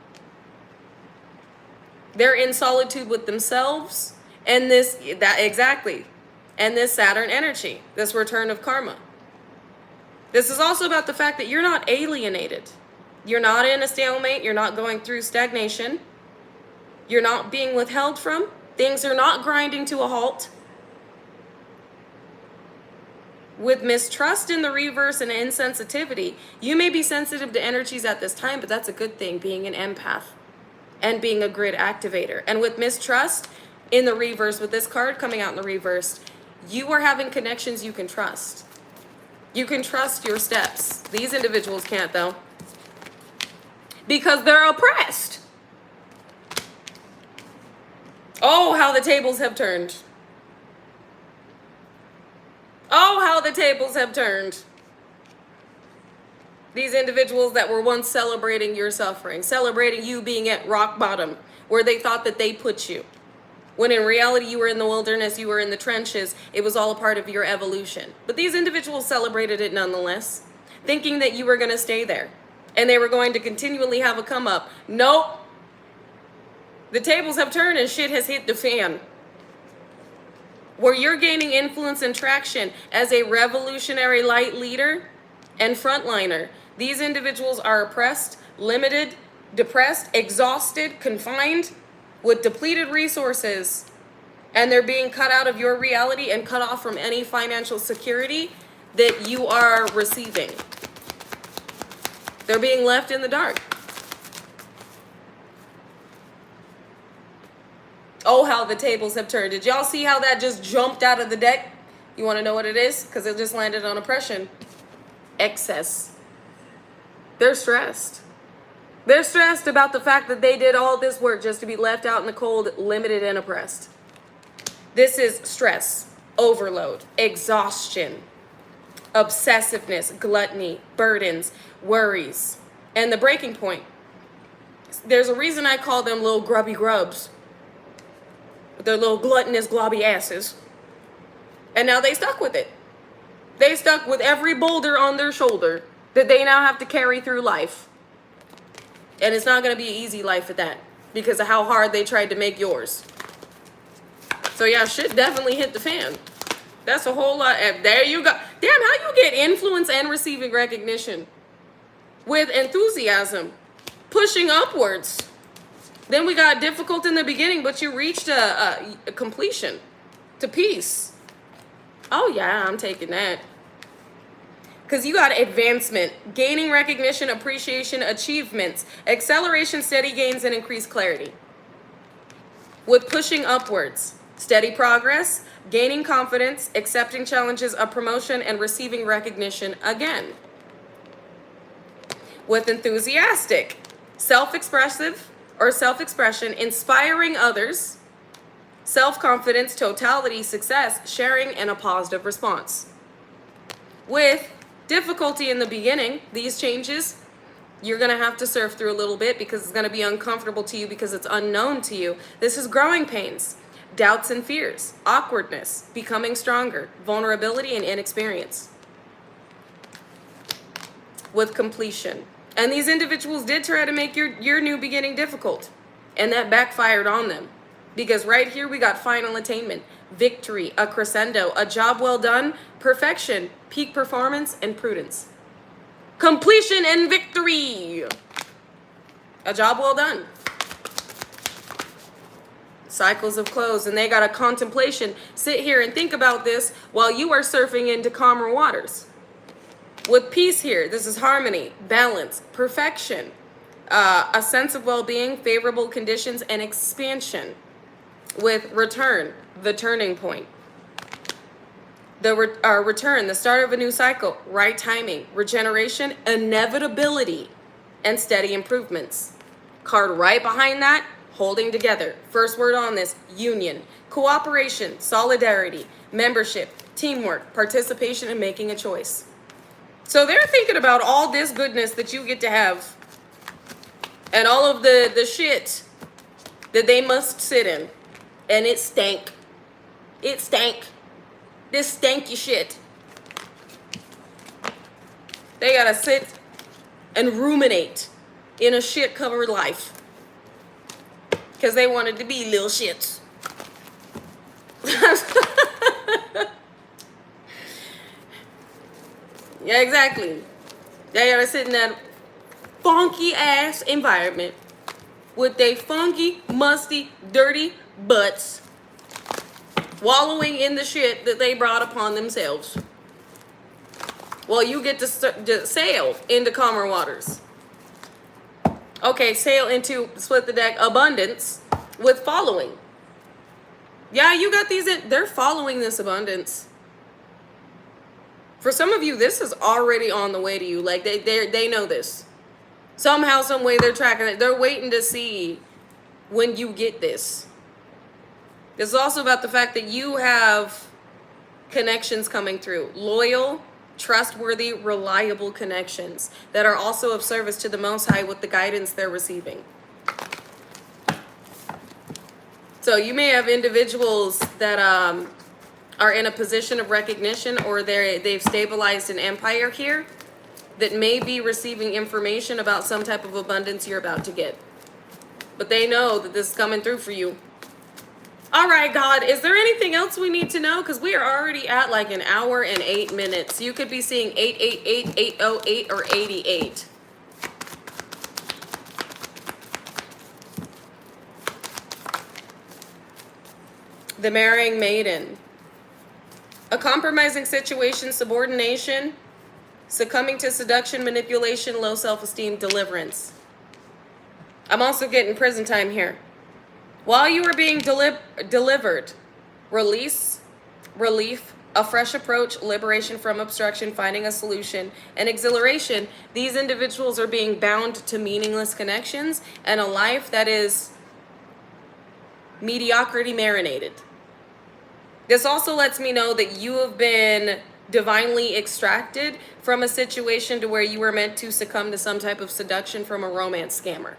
They're in solitude with themselves and this Saturn energy, this return of karma. This is also about the fact that you're not alienated. You're not in a stalemate. You're not going through stagnation. You're not being withheld from. Things are not grinding to a halt. With mistrust in the reverse and insensitivity, you may be sensitive to energies at this time, but that's a good thing, being an empath and being a grid activator. And with mistrust in the reverse, with this card coming out in the reverse, you are having connections you can trust. You can trust your steps. These individuals can't, though, because they're oppressed. Oh, how the tables have turned. Oh, how the tables have turned. These individuals that were once celebrating your suffering, celebrating you being at rock bottom, where they thought that they put you. When in reality, you were in the wilderness, you were in the trenches, it was all a part of your evolution. But these individuals celebrated it nonetheless, thinking that you were going to stay there. And they were going to continually have a come up. Nope. The tables have turned and shit has hit the fan. Where you're gaining influence and traction as a revolutionary light leader and frontliner. These individuals are oppressed, limited, depressed, exhausted, confined, with depleted resources, and they're being cut out of your reality and cut off from any financial security that you are receiving. They're being left in the dark. Oh, how the tables have turned. Did y'all see how that just jumped out of the deck? You want to know what it is? Because it just landed on oppression. Excess. They're stressed. They're stressed about the fact that they did all this work just to be left out in the cold, limited, and oppressed. This is stress, overload, exhaustion, obsessiveness, gluttony, burdens, worries. And the breaking point. There's a reason I call them little grubby grubs. With their little gluttonous, globby asses. And now they stuck with it. They stuck with every boulder on their shoulder that they now have to carry through life. And it's not going to be an easy life at that, because of how hard they tried to make yours. So yeah, shit definitely hit the fan. That's a whole lot. There you go. Damn, how you get influence and receiving recognition with enthusiasm, pushing upwards. Then we got difficult in the beginning, but you reached a completion, to peace. Oh yeah, I'm taking that. Because you got advancement, gaining recognition, appreciation, achievements, acceleration, steady gains, and increased clarity. With pushing upwards, steady progress, gaining confidence, accepting challenges, a promotion, and receiving recognition again. With enthusiastic, self-expressive, or self-expression, inspiring others, self-confidence, totality, success, sharing, and a positive response. With difficulty in the beginning, these changes, you're going to have to surf through a little bit because it's going to be uncomfortable to you because it's unknown to you. This is growing pains, doubts and fears, awkwardness, becoming stronger, vulnerability, and inexperience. With completion. And these individuals did try to make your new beginning difficult, and that backfired on them. Because right here we got final attainment, victory, a crescendo, a job well done, perfection, peak performance, and prudence. Completion and victory. A job well done. Cycles have closed, and they got a contemplation. Sit here and think about this while you are surfing into calmer waters. With peace here, this is harmony, balance, perfection, a sense of well-being, favorable conditions, and expansion. With return, the turning point. The return, the start of a new cycle, right timing, regeneration, inevitability, and steady improvements. Card right behind that, holding together. First word on this, union, cooperation, solidarity, membership, teamwork, participation, and making a choice. So they're thinking about all this goodness that you get to have and all of the shit that they must sit in. And it stank. It stank. This stanky shit. They gotta sit and ruminate in a shit-covered life. Because they wanted to be little shits. Yeah, exactly. They gotta sit in that funky ass environment with they funky, musty, dirty butts wallowing in the shit that they brought upon themselves. Well, you get to sail into calmer waters. Okay, sail into split the deck abundance with following. Yeah, you got these they're following this abundance. For some of you, this is already on the way to you. Like they know this. Somehow, some way they're tracking it. They're waiting to see when you get this. It's also about the fact that you have connections coming through. Loyal, trustworthy, reliable connections that are also of service to the Most High with the guidance they're receiving. So you may have individuals that are in a position of recognition, or they've stabilized an empire here that may be receiving information about some type of abundance you're about to get. But they know that this is coming through for you. All right, God, is there anything else we need to know? Because we are already at like an hour and 8 minutes. You could be seeing 888, 808, or 88. The marrying maiden. A compromising situation, subordination, succumbing to seduction, manipulation, low self-esteem, deliverance. I'm also getting prison time here. While you are being delivered, release, relief, a fresh approach, liberation from obstruction, finding a solution, and exhilaration, these individuals are being bound to meaningless connections and a life that is mediocrity marinated. This also lets me know that you have been divinely extracted from a situation to where you were meant to succumb to some type of seduction from a romance scammer.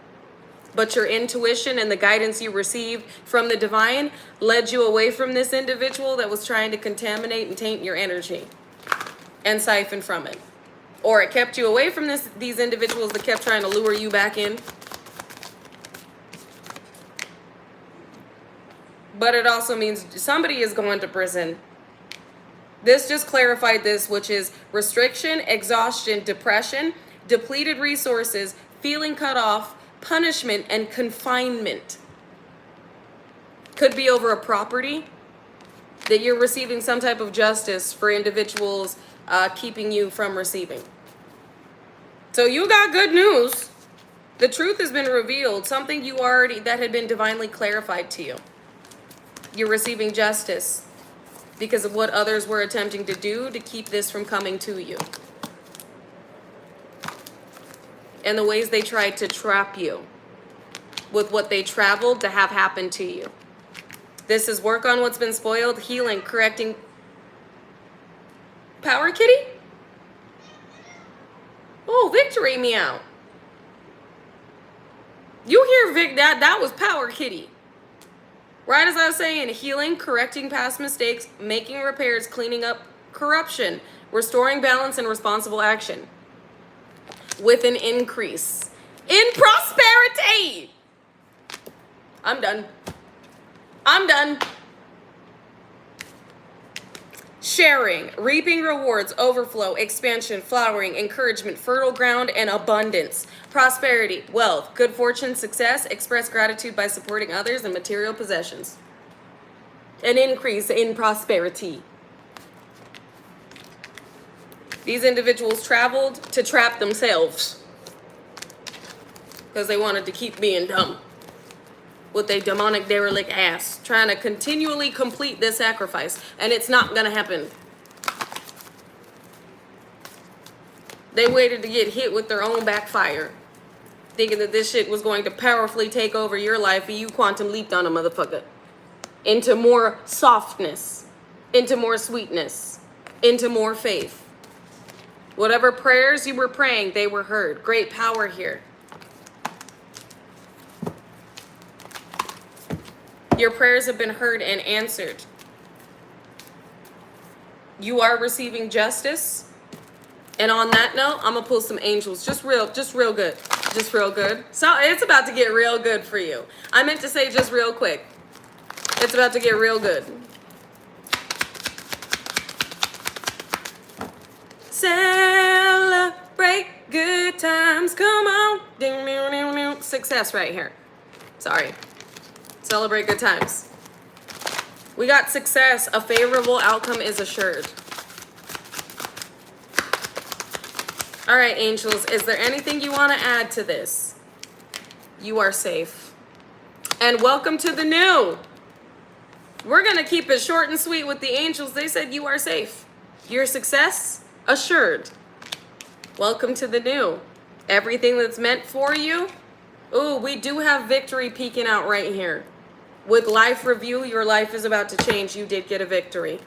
But your intuition and the guidance you received from the divine led you away from this individual that was trying to contaminate and taint your energy and siphon from it. Or it kept you away from these individuals that kept trying to lure you back in. But it also means somebody is going to prison. This just clarified this, which is restriction, exhaustion, depression, depleted resources, feeling cut off, punishment, and confinement. Could be over a property that you're receiving some type of justice for individuals keeping you from receiving. So you got good news. The truth has been revealed, something that had been divinely clarified to you. You're receiving justice because of what others were attempting to do to keep this from coming to you. And the ways they tried to trap you with what they traveled to have happen to you. This is work on what's been spoiled, healing, correcting. Power kitty? Oh, victory meow. You hear Vic, that was power kitty. Right as I was saying, healing, correcting past mistakes, making repairs, cleaning up corruption, restoring balance and responsible action. With an increase in prosperity. I'm done. I'm done. Sharing, reaping rewards, overflow, expansion, flowering, encouragement, fertile ground, and abundance. Prosperity, wealth, good fortune, success, express gratitude by supporting others and material possessions. An increase in prosperity. These individuals traveled to trap themselves because they wanted to keep being dumb with a demonic derelict ass, trying to continually complete this sacrifice, and it's not gonna happen. They waited to get hit with their own backfire, thinking that this shit was going to powerfully take over your life, and you quantum leaped on a motherfucker into more softness, into more sweetness, into more faith. Whatever prayers you were praying, they were heard. Great power here. Your prayers have been heard and answered. You are receiving justice. And on that note, I'm gonna pull some angels. Just real good. Just real good. So it's about to get real good for you. I meant to say just real quick. It's about to get real good. Celebrate good times. Come on. Ding, ding, ding, ding. Success right here. Sorry. Celebrate good times. We got success. A favorable outcome is assured. All right, angels, is there anything you want to add to this? You are safe. And welcome to the new. We're going to keep it short and sweet with the angels. They said you are safe. Your success assured. Welcome to the new. Everything that's meant for you. Ooh, we do have victory peeking out right here. With life review, your life is about to change. You did get a victory.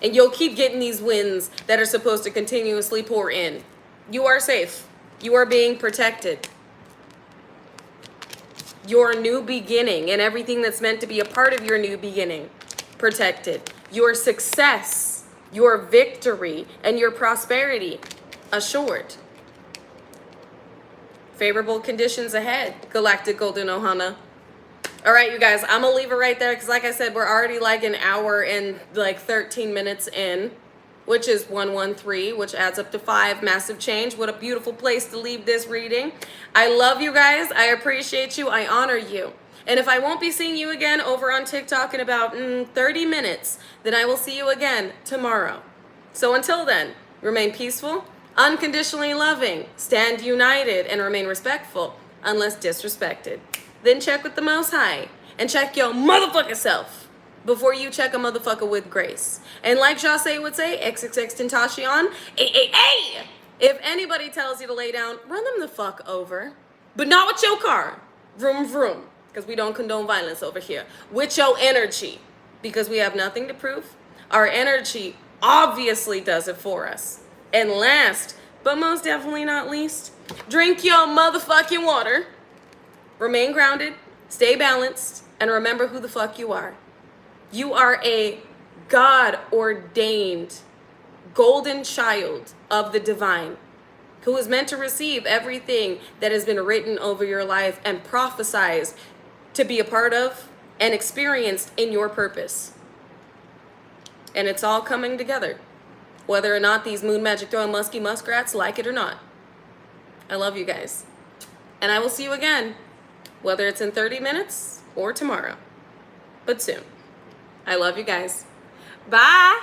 And you'll keep getting these wins that are supposed to continuously pour in. You are safe. You are being protected. Your new beginning and everything that's meant to be a part of your new beginning, protected. Your success, your victory, and your prosperity, assured. Favorable conditions ahead, Galactic Golden Ohana. All right, you guys, I'm gonna leave it right there because like I said, we're already like an hour and like 13 minutes in, which is 113, which adds up to 5. Massive change. What a beautiful place to leave this reading. I love you guys. I appreciate you. I honor you. And if I won't be seeing you again over on TikTok in about 30 minutes, then I will see you again tomorrow. So until then, remain peaceful, unconditionally loving, stand united, and remain respectful unless disrespected. Then check with the Most High and check your motherfucking self before you check a motherfucker with grace. And like Jase would say, XXX Tentacion, ay. If anybody tells you to lay down, run them the fuck over. But not with your car. Vroom, vroom. Because we don't condone violence over here. With your energy. Because we have nothing to prove. Our energy obviously does it for us. And last, but most definitely not least, drink your motherfucking water. Remain grounded, stay balanced, and remember who the fuck you are. You are a God-ordained golden child of the divine who is meant to receive everything that has been written over your life and prophesized to be a part of and experienced in your purpose. And it's all coming together, whether or not these moon magic throwing musky muskrats like it or not. I love you guys. And I will see you again, whether it's in 30 minutes or tomorrow, but soon. I love you guys. Bye.